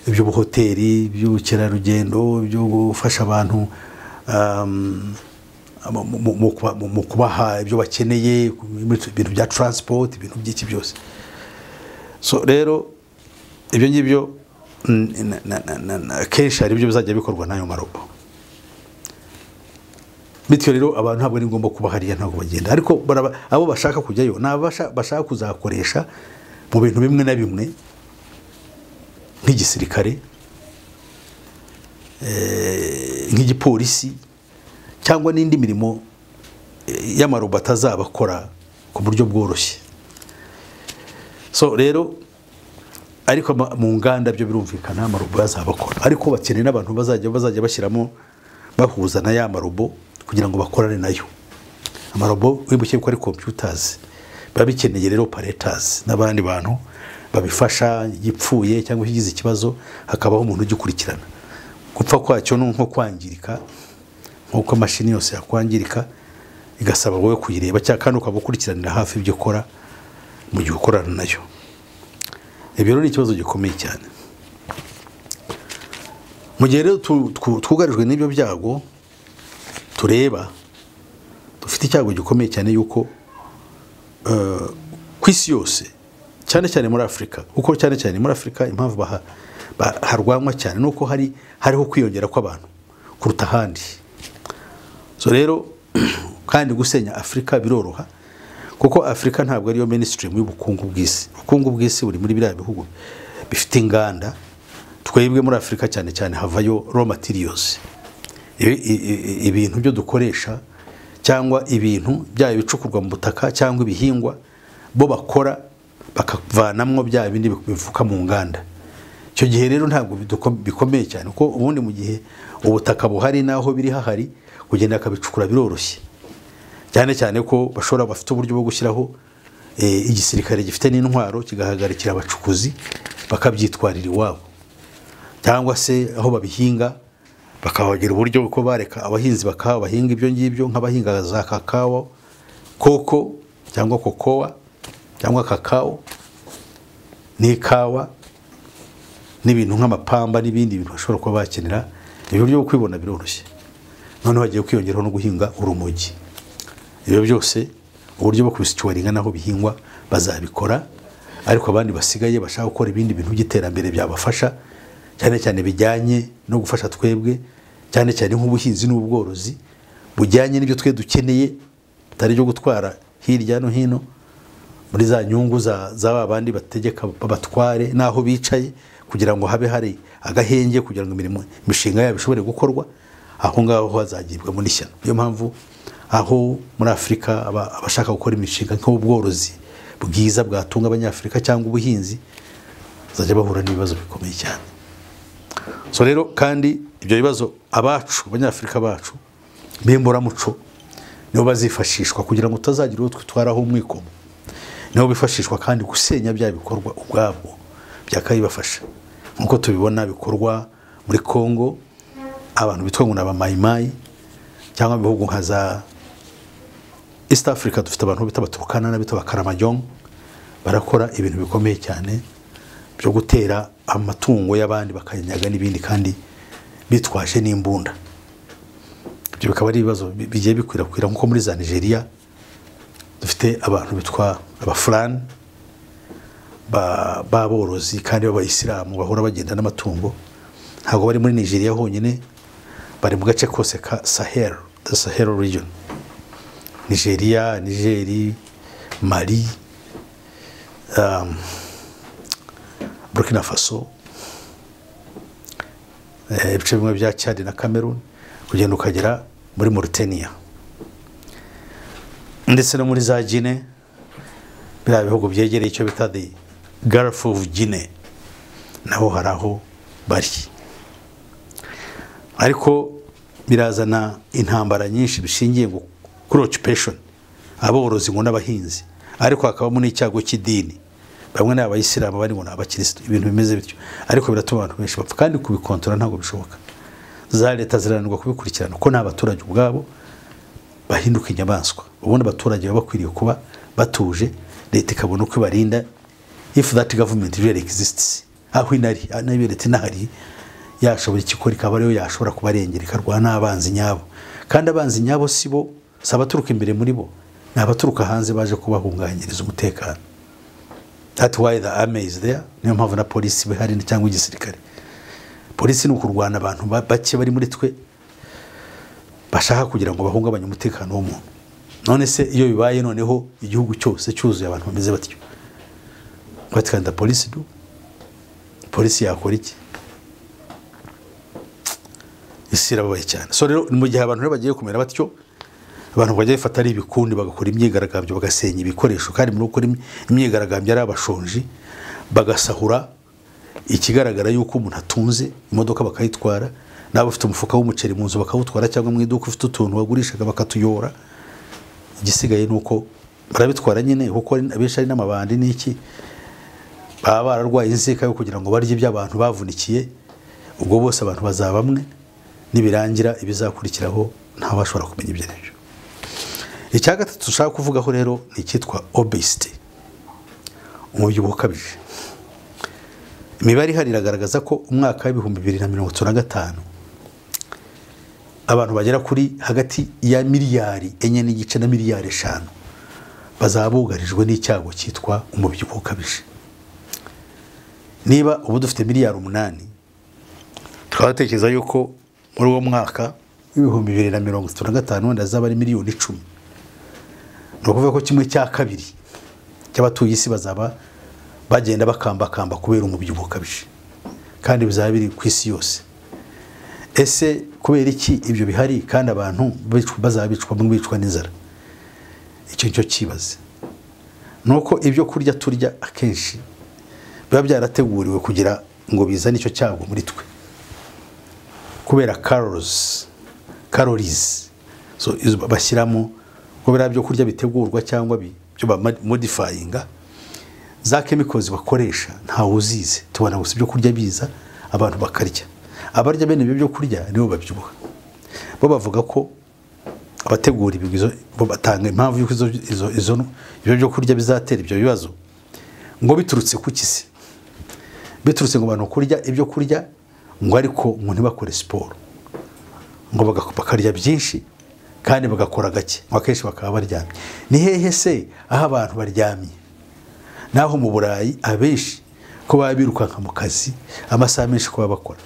iby'ubuhoteli, iby'ubukerarugendo, byo gufasha abantu mu kubaha ibyo bakeneye, ibintu bya transport, ibintu by'iki byose. So rero ibyo ngibyo kenshi hari ibyo bizajya bikorwa n'ayo marobo. Bityo rero abantu ntabwo ari ngombwa kuba hariya, ntabwo bagenda, ariko abo bashaka kujyayo bashaka kuzakoresha mu bintu bimwe na bimwe nk'igisirikare, nk'igipolisi, cyangwa n'indi mirimo y'amarobo atazabakora ku buryo bworoshye. So rero ariko mu nganda byo birumvikana amarobo yazabakora, ariko bakeneye n'abantu bazajya bashyiramo bahuza na ya marobo kugira ngo bakorane nayo. amarobo wibuke ko ari computers biba bikeneye rero operators n'abandi bantu babifasha gipfuye cyangwa kigize ikibazo hakabaho umuntu ugikurikirana gupfa kwacyo nko kwangirika nkuko mashini yose yakwangirika igasaba wowe kuyireba cyangwa kandi ukabukurikiranira hafi ibyo ukora mu gihe ukorana nayo. Ibyo rero ni ikibazo gikomeye cyane. Mu gihe rero twugarijwe n'ibyo byago tureba dufite icyago gikomeye cyane yuko ku isi yose cyane cyane muri Afrika uko cyane cyane muri Afrika impamvu harwanwa cyane nuko hariho kwiyongera kw'abantu kuruta ahandi. So rero kandi gusenya Afrika biroroha kuko Afrika ntabwo ariyo mainstream y'ubukungu bw'isi. Ubukungu bw'isi buri muri biriya bihugu bifite inganda. Twebwe muri Afrika cyane cyane havayo raw materials, ibintu byo dukoresha cyangwa ibintu byayo bicukurwa mu butaka cyangwa ibihingwa bo bakora bakavanamwo bya bindi bivuka mu nganda. Icyo gihe rero ntabwo bikomeye cyane kuko ubundi mu gihe ubutaka buhari naho biri hahari kugenda akabicukura biroroshye cyane cyane ko bashobora bafite uburyo bwo gushyiraho igisirikare gifite n'intwaro kigahagarikira abacukuzi bakabyitwarira iwabo cyangwa se aho babihinga bakabagira uburyo uko bareka abahinzi bahinga ibyo ngibyo nk'abahinga za kakao koko cyangwa kokoa cyangwa kakao n'ikawa n'ibintu nk'amapamba n'ibindi bintu bashobora kuba bakenera. Ibyo byo kwibona biroroshye. None bagiye kwiyongeraho no guhinga urumogi. Ibyo byose uburyo bwo kubisitwaringa naho bihingwa bazabikora, ariko abandi basigaye bashaka gukora ibindi bintu by'iterambere byabafasha cyane cyane bijyanye no gufasha twebwe cyane cyane nk'ubuhinzi n'ubworozi bujyanye n'ibyo twe dukeneye tari byo gutwara hirya no hino muri za nyungu za abandi bategeka babatware naho bicaye kugira ngo habe hari agahenge kugira ngo imishinga yabo ishobore gukorwa. Aho ngaho hazagibwa muri shyano. Niyo mpamvu aho muri Afrika abashaka gukora imishinga nk'ubworozi bwiza bwatunga abanyafrika cyangwa ubuhinzi bazajya bahura n'ibibazo bikomeye cyane. So rero kandi ibyo bibazo abanyafrika bacu bembora muco nibo bazifashishwa kugira ngo utazagira uwo twitwaraho umwikomo. Nibo bifashishwa kandi gusenya bya bikorwa ubwabo byakayibafasha nkuko tubibona bikorwa muri Kongo abantu bitwa ngo n'abamayimayi cyangwa bihugu nka za East Africa dufite abantu bita baturukana na bita bakaramajong barakora ibintu bikomeye cyane byo gutera amatungo y'abandi bakanyaga n'ibindi kandi bitwaje n'imbunda. Ibyo bikaba ari ibibazo bigiye bikwirakwira nkuko muri za Nigeria dufite abantu bitwa abafulani baborozi kandi b'abayisilamu bahora bagenda n'amatungo. Ntabwo bari muri Nigeria honyine, bari mu gace kose ka Sahel, the Sahel region. Nigeria, Mali, Burkina Faso, ibice bimwe bya Chad na Cameroon, kugenda ukagera muri Mauritania ndetse no muri za Guinea. Biriya bihugu byegereye icyo bita the Gulf of Guinea naho haraho bari, ariko birazana intambara nyinshi bishingiye ngo kuri occupation aborozi ngo n'abahinzi, ariko hakabamo n'icyago cy'idini. Bamwe ni abayisilamu bari ngo n'abakristo, ibintu bimeze bityo, ariko biratuma abantu benshi bapfa kandi kubikontrola ntabwo bishoboka. Za leta ziranirwa kubikurikirana ko n'abaturage ubwabo bahinduka inyamaswa. Ubundi abaturage baba bakwiriye kuba batuje, leta ikabona uko ibarinda if that government really exists. Aho inari nayo leta inahari yashobora ikikora ikaba ariyo yashobora kubarengera ikarwana abanzi nyabo, kandi abanzi nyabo sibo sabaturuka imbere muri bo, n'abaturuka hanze baje kubahunganyiriza umutekano. That's why the army is there. Niyo mpamvu na polisi bahari cyangwa igisirikare. Polisi ni ukurwana abantu bake bari muri twe bashaka kugira ngo bahungabanye umutekano w'umuntu. None se iyo bibaye noneho igihugu cyose cyuzuye abantu bameze batyo, batikanda polisi polisi yakora iki? Isira babaye cyane. So rero mu gihe abantu bagiye kumera batyo, abantu bagiye fata ari ibikundi bagakora imyigaragambyo bagasenya ibikoresho, kandi muri ukora imyigaragambyo ari abashonji bagasahura ikigaragara yuko umuntu atunze imodoka bakayitwara, nabo bafite umufuka w'umuceri mu nzu bakawutwara cyangwa mu iduka ufite utuntu bagurishaga bakatuyora. igisigaye nuko barabitwara nyine kuko abenshi ari n'amabandi n'iki baba bararwaye inzika yo kugira ngo barye iby'abantu bavunikiye ubwo bose abantu bazaba bamwe nibirangira ibizakurikiraho nta bashobora kumenya ibyo nibyo. Icya gatatu dushaka kuvugaho rero ni icyitwa obesity, umubyibuho ukabije. Imibare ihari iragaragaza ko umwaka w'ibihumbi 2035 abantu bagera kuri hagati ya miliyari 4.5 na miliyari 5 bazaba bugarijwe n'icyago cyitwa umubyibuho ukabije. Niba ubu dufite miliyari 8, twatekereza yuko muri uwo mwaka w'ibihumbi 2035 wenda azaba ari miliyoni 10. No kuvuga ko kimwe cya kabiri cy'abatuye isi bazaba bagenda bakambakamba kubera umubyibuho ukabije, kandi bizaba biri ku isi yose. Ese kubera iki ibyo bihari kandi abantu bazabicwa n'inzara? Icyo cyo kibaze nuko ibyo kurya turya akenshi biba byarateguriwe kugira ngo bizane icyo cyago muri twe, kubera calories so bashyiramo kubera byo kurya bitegurwa cyangwa byo modifyinga za chemicals bakoresha ntawe uzize. Tubona gusa ibyo kurya biza abantu bakarya, abarya bene ibyo byo kurya nibo babyibuha. Bo bavuga ko abategura ibigizo bo batanga impamvu yuko izo byo kurya bizatera ibyo bibazo ngo biturutse ku kisi, biturutse ngo abantu kurya ibyo kurya ngo ariko ngo ntibakore siporo, ngo bakarya byinshi kandi bagakora gake, akenshi bakaba baryamye. Ni hehe se aho abantu baryamye? Naho mu Burayi abenshi ko babirukanka mu kazi amasaha menshi ko bakora.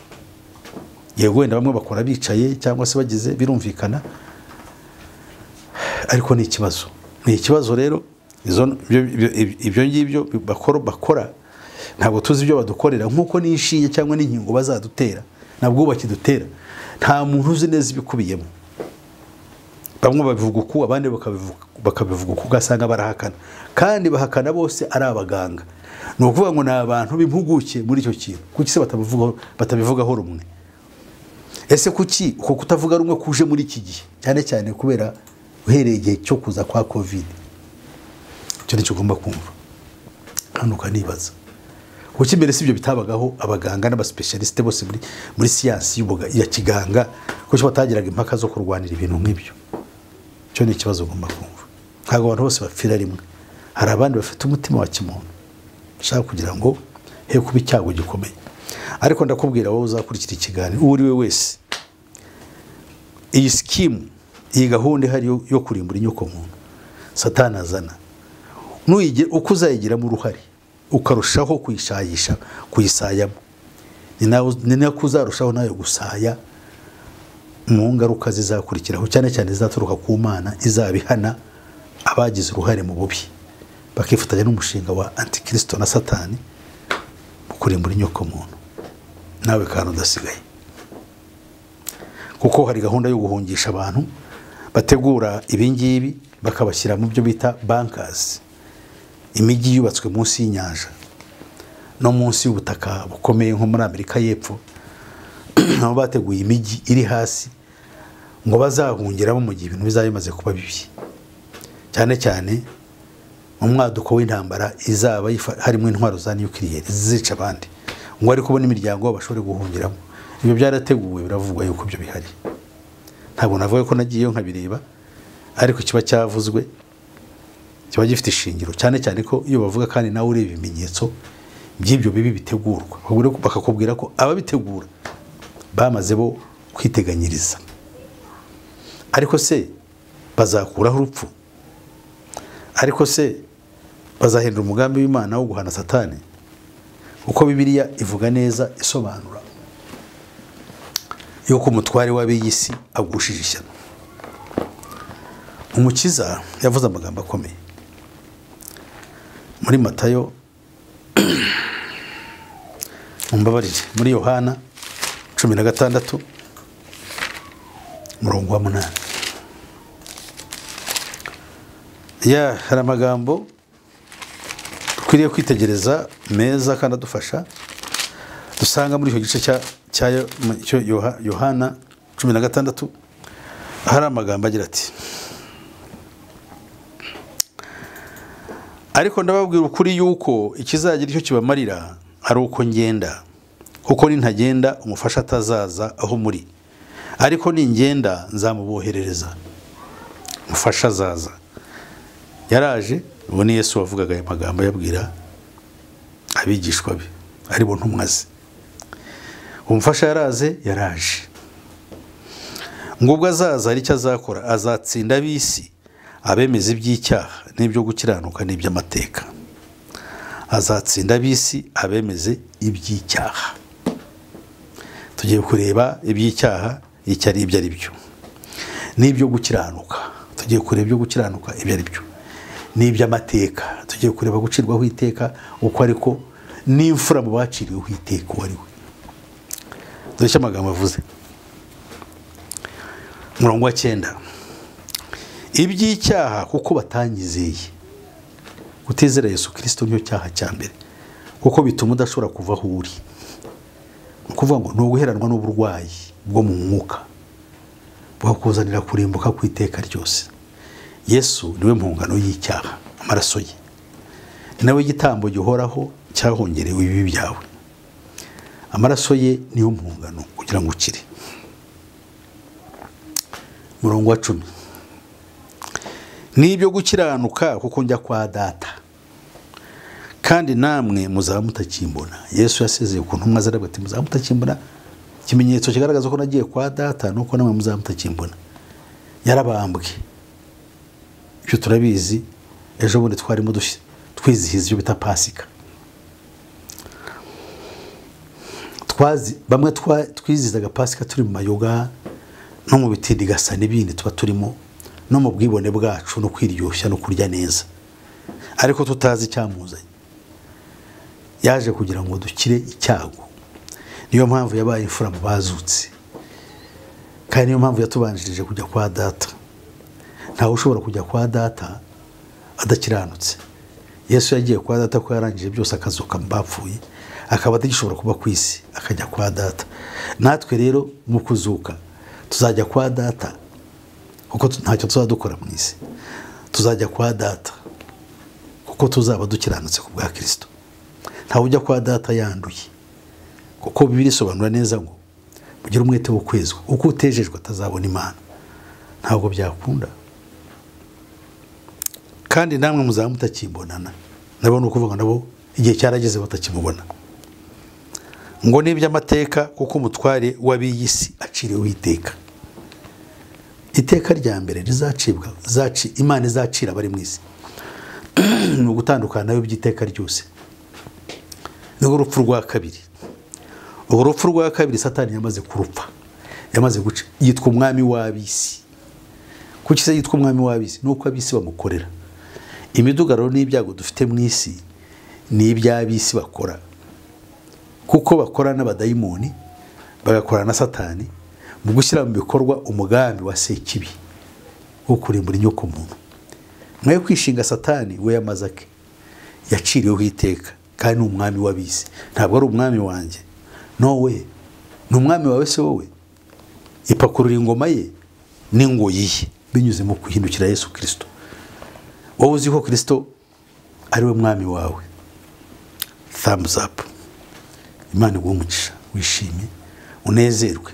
Yego wenda bamwe bakora bicaye cyangwa se bagize birumvikana, ariko ni ikibazo. Ni ikibazo rero ibyo ngibyo bakora ntabwo tuzi ibyo badukorera, nkuko nishiye cyangwa n'inkingo bazadutera nabwo bakidutera nta muntu uzi neza ibikubiyemo. Bamwe babivuga uko abandi bakabivuga uko, ugasanga barahakana, kandi bahakana bose ari abaganga. Ni ukuvuga ngo ni abantu b'impuguke muri icyo kintu. Kuki se batabivugaho rumwe? Ese kuki uko kutavuga rumwe kuje muri iki gihe, cyane cyane kubera uhereye igihe cyo kuza kwa covid? Icyo nicyo ugomba kumva hano ukanibaza kuki mbere si ibyo bitabagaho abaganga n'abaspecialiste bose muri siyansi ya kiganga, kuki batagiraga impaka zo kurwanira ibintu nk'ibyo? Cyo ni ikibazo ugomba kumva. Ntabwo abantu bose bapfira rimwe, hari abandi bafite umutima wa kimuntu ushaka kugira ngo he kuba icyago gikomeye. Ariko ndakubwira wowe uzakurikira ikiganiro uri we wese, iyi scheme, iyi gahunda ihari yo kurimbura inyoko muntu Satani azana, nuyige uko uzayigiramo uruhare ukarushaho kuyishayisha kuyisayamo, ni nako uzarushaho nayo gusaya mu ngaruka zizakurikiraho, cyane cyane zizaturuka ku Mana izabihana abagize uruhare mu bubi, bakifatanya n'umushinga wa Antikristo na Satani mu kurimbura inyoko muntu. Nawe kandi udasigaye, kuko hari gahunda yo guhungisha abantu bategura ibingibi bakabashyira mu byo bita bunkers, imijyi yubatswe munsi y'inyanja no munsi y'ubutaka bukomeye nko muri Amerika y'Epfo. Nabo bateguye imijyi iri hasi ngo bazahungiramo mu gihe ibintu bizaba bimaze kuba bibi, cyane cyane mu mwaduko w'intambara izaba harimo intwaro za nuclear zizica abandi, ngo ari kubona imiryango bashobore guhungiramo. Ibyo byarateguwe, biravugwa yuko byo bihari. Ntabwo navuga ko nagiyeyo nkabireba, ariko kiba cyavuzwe, kiba gifite ishingiro, cyane cyane ko iyo bavuga kandi nawe ureba ibimenyetso by'ibyo bibi bitegurwa, bakakubwira ko ababitegura bamaze bo kwiteganyiriza. Ariko se bazakuraho urupfu? Ariko se bazahindura umugambi w'Imana wo guhana Satani? Uko Bibiliya ivuga neza isobanura yuko umutware w'ab'iyisi agushije ishyano. Umukiza yavuze amagambo akomeye muri Matayo, mumbabarire, muri Yohana 16 murongo wa 8. Hari amagambo dukwiriye kwitegereza meza kandi adufasha, dusanga muri icyo gice cya Yohana 16 hari amagambo agira ati: ariko ndababwira ukuri yuko ikizagira icyo kibamarira ari uko ngenda, kuko nintagenda umufasha atazaza aho muri, ariko ningenda nzamuboherereza umufasha azaza. Yaraje, ubu ni Yesu wavugaga aya magambo yabwira abigishwa be ari bo ntumwa ze. Umufasha yaraje, ngo ubwo azaza ari icyo azakora, azatsinda ab'isi, abemeza iby'icyaha n'ibyo gukiranuka n'iby'amateka. Azatsinda ab'isi, abemeze iby'icyaha. Tugiye kureba iby'icyaha icyo ari byo, n'ibyo gukiranuka tugiye kureba ibyo gukiranuka ibyo ari byo, n'iby'amateka tugiye kureba gucirwaho iteka uko ariko, n'imfura mu baciriweho iteka uwo ari we. Dore icyo amagambo avuze, umurongo wa 9. Iby'icyaha kuko batanyizeye. Kutizera Yesu Kristo niyo cyaha cya mbere, kuko bituma udashobora kuva aho uri. Kuvuga ngo ni uguheranwa n'uburwayi bwo mu mwuka bwakuzanira kurimbuka ku iteka ryose. Yesu niwe mpongano y'icyaha, amaraso ye nawe igitambo gihoraho cyahongerewe ibibi byawe. Amaraso ye niyo mpongano kugira ngo ukire. Murongo wa 10. N'ibyo gukiranuka kuko njya kwa Data, kandi namwe muzaba mutakimbona. Yesu yasezeye ku ntumwa ze ati muzaba mutakimbona, ikimenyetso kigaragaza ko nagiye kwa Data nuko namwe muzaba mutakimbona. Yarabambwe, ibyo turabizi. Ejo bundi twarimo twizihiza ibyo bita Pasika. Bamwe twizihizaga Pasika turi mu mayoga no mu bitindi gasa n'ibindi tuba turimo, no mu bwibone bwacu no kwiryoshya no kurya neza, ariko tutazi icyamuzanye. Yaje kugira ngo dukire icyago. Niyo mpamvu yabaye imfura mu bazutse, kandi niyo mpamvu yatubanjirije kujya kwa Data. Ntawe ushobora kujya kwa Data adakiranutse. Yesu yagiye kwa Data ko yarangije byose, akazuka mu bapfuye, akaba atagishobora kuba ku isi, akajya kwa Data. Natwe rero mu kuzuka tuzajya kwa Data, kuko ntacyo tuzadukora mu isi. Tuzajya kwa Data kuko tuzaba dukiranutse ku bwa Kristo. Ntawe ujya kwa Data yanduye, kuko Bibiliya isobanura neza ngo mugire umwete wo kwezwa, uko utejejwe atazabona Imana. Ntabwo byakunda. Kandi namwe muzaba mutakimbonana. Nabo nukuvuga nabo igihe cyarageze batakimubona. Ngo n'iby'amateka kuko umutware w'ab'iyisi aciriweho iteka. Iteka rya mbere rizacibwa, Imana izacira abari mu isi, ni ugutandukana nayo by'iteka ryose. N'urwo rupfu rwa kabiri. Urwo rupfu rwa kabiri Satani yamaze kurupfa, yamaze guca, yitwa umwami w'ab'isi. Kuki se yitwa umwami w'ab'isi? Nuko ab'isi bamukorera. Imidugararo n'ibyago dufite mu isi ni iby'ab'isi bakora, kuko bakora n'abadayimoni, bagakora na Satani mu gushyira mu bikorwa umugambi wa Sekibi wo kurimbura inyoko muntu. Mwaye kwishinga Satani we yamazake, yaciriweho iteka, kandi ni umwami w'ab'isi. Ntabwo ari umwami wanjye, no we ni umwami wawe. Se wowe ipakurura ingoma ye n'ingoyi ye binyuze mu kuhindukira Yesu Kristo. Wowe uzi ko Kristo ari we mwami wawe, thumbs up. Imana iguhe umugisha, wishime, unezerwe,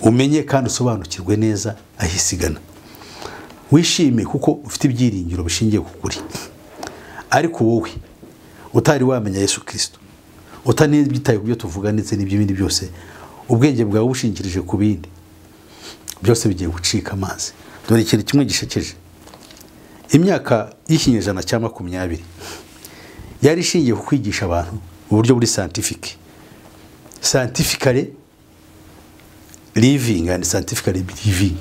umenye kandi usobanukirwe neza ahisigana. Wishime kuko ufite ibyiringiro bishingiye ku kuri. Ariko wowe utari wamenya Yesu Kristo, utanibyitaye ku byo tuvuga ndetse n'ibindi byose, ubwenge bwawe bushingirije ku bindi, byose bigiye gucika amazi. Dore ikintu kimwe gishekeje. Imyaka y'ikinyejana cya 20 yari ishingiye ku kwigisha abantu mu buryo buri scientifically living and scientifically believing.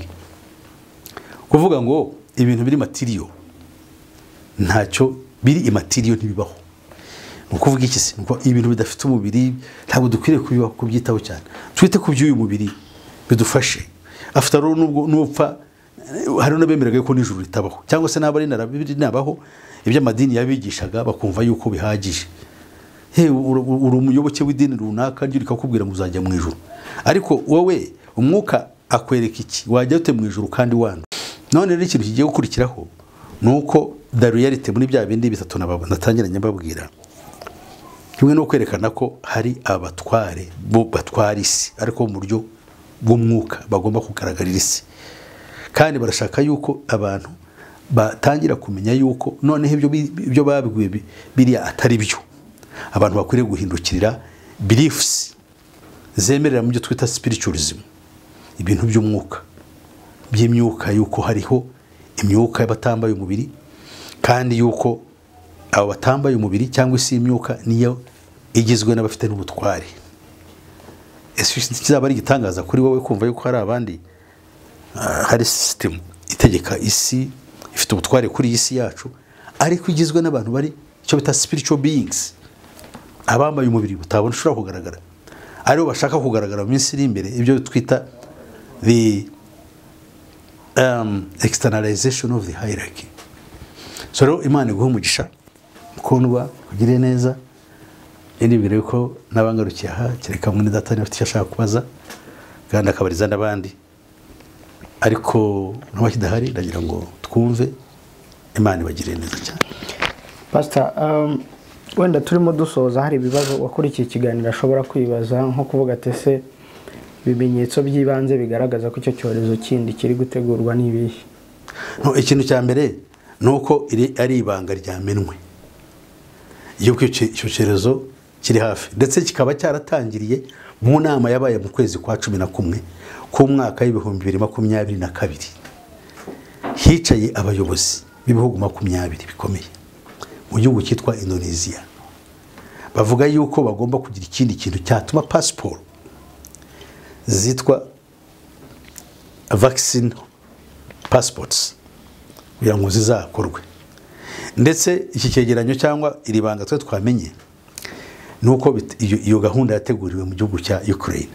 Kuvuga ngo ibintu biri material ntacyo biri immaterial ntibibaho. Nukuvuga iki se? Nuko ibintu bidafite umubiri ntabwo dukwiriye kubyitaho cyane. Twite ku by'uyu mubiri bidufashe. After all nupfa hari n'abemeraga ko n'ijuru ritabaho, cyangwa se n'abari narabibiri nabaho iby'amadini yabigishaga bakumva yuko bihagije. Uri umuyoboke w'idini runaka ryurika kubwira ngo uzajya mu ijuru, ariko wowe umwuka akwereka iki? Wajya ute mu ijuru kandi wandu? None rero ikintu kigiye gukurikiraho nuko the reality muri bya bindi bitatu natangiranye mbabwira kimwe no kwerekana ko hari abatware bo batwara isi ariko mu buryo bw'umwuka bagomba kugaragarira isi kandi barashaka yuko abantu batangira kumenya yuko noneho ibyo babwiwe biriya atari byo abantu bakwiriye guhindukirira beliefs zemerera mu byo twita spiritualism ibintu by'umwuka by'imyuka yuko hariho imyuka y'abatambaye umubiri kandi yuko abo batambaye umubiri cyangwa isi imyuka niyo igizwe n'abafite n'ubutware ese kizaba ari igitangaza kuri wowe kumva yuko hari abandi hari system itegeka isi ifite ubutware kuri isi yacu ariko igizwe n'abantu bari icyo bita spiritual beings abambaye umubiri butabona ushobora kugaragara aribo bashaka kugaragara mu minsi iri imbere ibyo twita the externalization of the hierarchy. So rero Imana iguha umugisha mukundwa ugire neza ndibwire ko nabangarukiye aha kereka mwene data n'afite icyo ashaka kubaza kandi akabariza n'abandi ariko n'abakidahari ndagira ngo twumve Imana ibagire neza cyane. Pastor, wenda turimo dusoza hari ibibazo wakurikiye ikiganiro ashobora kwibaza nko kuvuga ati se ibimenyetso by'ibanze bigaragaza ko icyo cyorezo kindi kiri gutegurwa n'ibihe? No, ikintu cya mbere nuko ari ibanga ryamenwe yuko icyo cyorezo kiri hafi ndetse kikaba cyaratangiriye mu nama yabaye mu kwezi kwa 11 ku mwaka w'ibihumbi 2022 hicaye abayobozi b'ibihugu 20 bikomeye mu gihugu cyitwa Indonesia bavuga yuko bagomba kugira ikindi kintu cyatuma passport zitwa vaccine passports kugira ngo zizakorwe ndetse iki cyegeranyo cyangwa iri banga twe twamenye nuko iyo gahunda yateguriwe mu gihugu cya Ukraine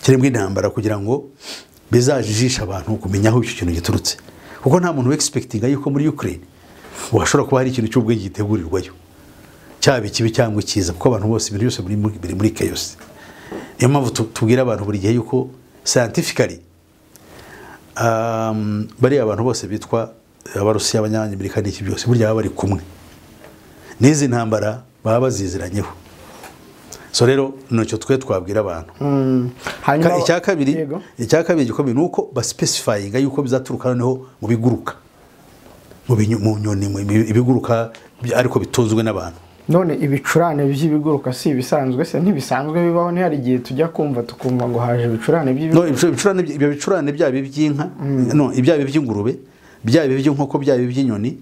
kirembwe intambara kugira ngo bizajijisha abantu kumenya aho icyo kintu giturutse kuko nta muntu expectinga yuko muri Ukraine washobora kuba hari ikintu cy'ubwenge gitegurirwayo cyabe kibi cyangwa cyiza kuko abantu bose ibintu byose biri muri chaos. Niyo mpamvu tubwira abantu buri gihe yuko scientifically bari abantu bose bitwa abarusiya abanyamerika n'iki byose burya baba bari kumwe n'izi ntambara baba baziziranyeho. So rero nicyo twe twabwira abantu. Hanyuma icya kabiri gikomeye nuko baspecifyinga yuko bizaturuka noneho mu biguruka mu nyoni ibiguruka ariko bitunzwe n'abantu. None ibicurane by'ibiguruka si ibisanzwe se ntibisanzwe bibaho ni hari gihe tujya kumva tukumva ngo haje ibicurane by'ibiguruka. No, ibyo bicurane byabe by'inka no ibyabe by'ingurube byabe by'inkoko byabe by'inyoni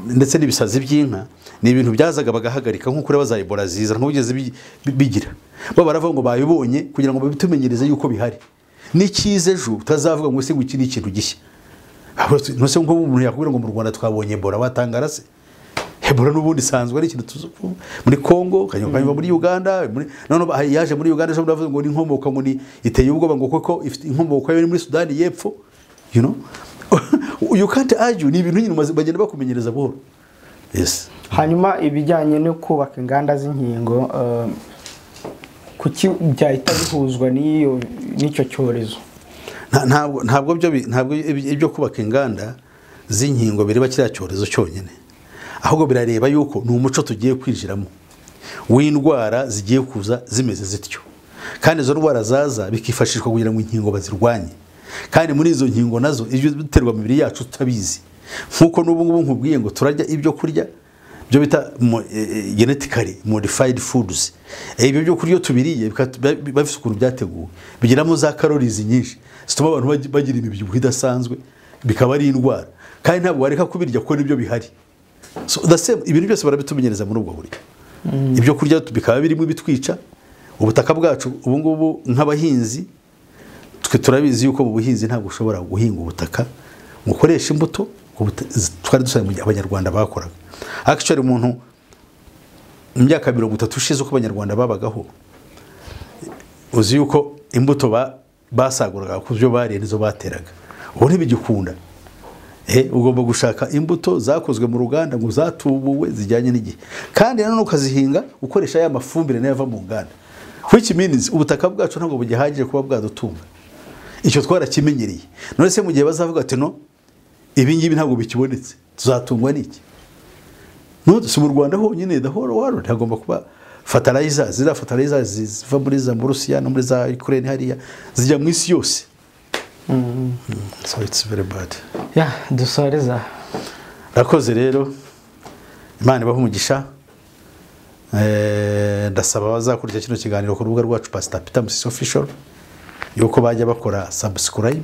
ndetse n'ibisazi by'inka ni ibintu byazaga bagahagarika nko kuri baza Ebola ziza nk'ugeze bigira bo baravuga ngo bayibonye kugira ngo babitumenyereze yuko bihari n'ikize ejo utazavuga ngo se ngo iki ni ikintu gishya. No se ngo umuntu yakubwira ngo mu Rwanda twabonye Ebola watangara se Ebola n'ubundi sanzwe ari ikintu muri Congo kanyuma muri Uganda none yaje muri Uganda ejo ndavuga ngo ni inkomoko ngo ni iteye ubwoba ngo koko ifite inkomoko yawe muri Sudan y'Epfo you know you can't argue ni ibintu nyine bagenda bakumenyereza buhoro. Yes. Hanyuma ibijyanye no kubaka inganda z'inkingo kuki byahita bihuzwa n'icyo cyorezo? Ntabwo ibyo kubaka inganda z'inkingo bireba kiriya cyorezo cyonyine ahubwo birareba yuko ni umuco tugiye kwinjiramo w'indwara zigiye kuza zimeze zityo kandi izo ndwara zaza bikifashishwa kugira ngo inkingo bazirwanye kandi muri izo nkingo nazo ibyo biterwa mu mibiri yacu tutabizi nkuko n'ubu ngubu nkubwiye ngo turajya ibyo kurya byo bita genetically modified foods ibyo byo kurya tubiriye bafite ukuntu byateguwe bigiramo za calories nyinshi zituma abantu bagira imibyibuho idasanzwe bikaba ari indwara kandi ntabwo wareka kubirya ko nibyo bihari. So the same ibintu byose barabitumenyereza muri ubwo buryo ibyo kurya bikaba birimo bitwica ubutaka bwacu ubu ngubu nk'abahinzi twe turabizi yuko mu buhinzi ntabwo ushobora guhinga ubutaka mukoresha imbuto twari dusaba abanyarwanda bakoraga. Actually umuntu mu myaka 30 ushize uko abanyarwanda babagaho uzi yuko imbuto basaguraga ku byo bariye nizo bateraga ubu ntibigikunda. Ugomba gushaka imbuto zakozwe mu ruganda ngo zatubuwe zijyanye n'igihe kandi nanone ukazihinga ukoresha ya mafumbire n'ava mu nganda which means ubutaka bwacu ntabwo bugihagije kuba bwadutunga. Icyo twarakimenyereye none se mu gihe bazavuga ati no ibi ngibi ntabwo bikibonetse tuzatungwa n'iki? Si mu Rwanda honyine, the whole world hagomba kuba fertilizers, zira fertilizers ziva muri za Burusiya no muri za Ukraine hariya zijya mu isi yose. So it's very bad. Dusoreza. Rakoze rero, Imana ibahe umugisha. Ndasaba abazakurikira kino kiganiro ku rubuga rwacu Pastor Peter Musisi official yuko bajya bakora subscribe,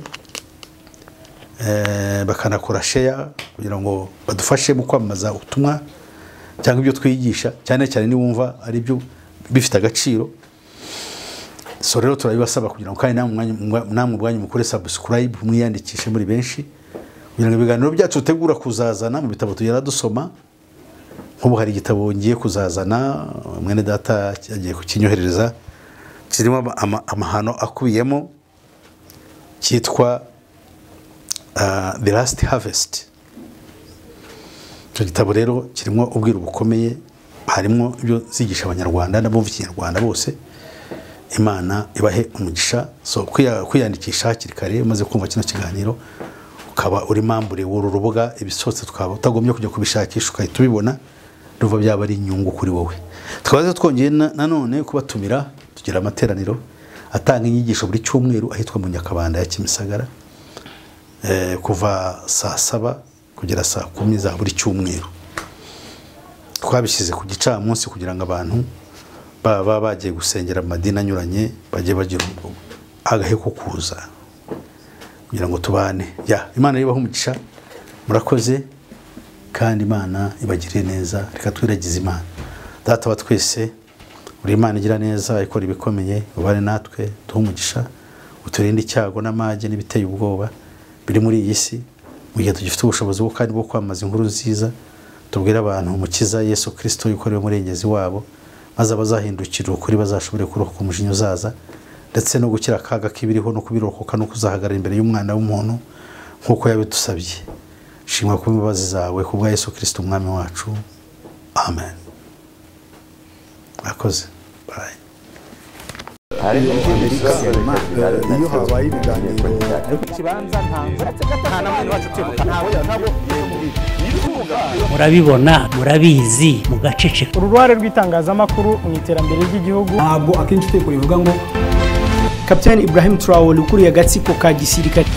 bakanakora share kugira ngo badufashe mu kwamamaza ubutumwa cyangwa ibyo twigisha, cyane cyane ni wumva ari byo bifite agaciro. So rero turabibasaba kugira ngo kandi namwe ubwanyu mukore subscribe, mwiyandikishe muri benshi kugira ngo ibiganiro byacu tutegura kuzazana mu bitabo tugera dusoma. Nk'ubu hari igitabo ngiye kuzazana, mwene data yagiye kukinyohereza, kirimo amahano akubiyemo, cyitwa The Last Harvest. Icyo gitabo rero kirimo ubwiru bukomeye, harimo ibyo zigisha abanyarwanda n'abumva ikinyarwanda bose. Imana ibahe umugisha. So kwiyandikisha hakiri kare umaze kumva kino kiganiro, ukaba uri mambure w'uru rubuga, ibisotse tukaba utagombye kujya kubishakisha ukahita ubibona, ruva byaba ari inyungu kuri wowe. Twaze twongeye nanone kubatumira, tugira amateraniro atanga inyigisho buri cyumweru ahitwa mu Nyakabanda ya Kimisagara, kuva saa 7 kugera saa 10 za buri cyumweru. Twabishyize ku gicamunsi kugira ngo abantu baba bagiye gusengera mu madini anyuranye bagiye bagira agahe ko kuza kugira ngo tubane. Imana ibahe umugisha, murakoze kandi Imana ibagirire neza. Reka twiragize Imana. Data wa twese, uri Imana igira neza, ikora ibikomeye, ubane natwe, duhe umugisha, uturinde icyago n'amage n'ibiteye ubwoba biri muri iyi si, mu gihe tugifite ubushobozi bwo kandi bwo kwamaza inkuru nziza, tubwire abantu umukiza Yesu Kristo yukorewe murengezi wabo, maze abazahindukira ukuri bazashobore kurokoka umujinya uzaza, ndetse no gukira akaga kibiriho no kubirokoka no kuzahagarara imbere y'umwana w'umuntu nk'uko yabidusabye. Shimwa ku mbabazi zawe kubwa Yesu Kristo umwami wacu. Amen. Akoze. Bye. iyo habaye ibiganiro murabibona murabizi mugaceceka. uruhare rw'itangazamakuru mu iterambere ry'igihugu ntabwo akenshi iteko rivuga ngo Kapiteni Ibrahim Traore ukuriye agatsiko ka gisirikare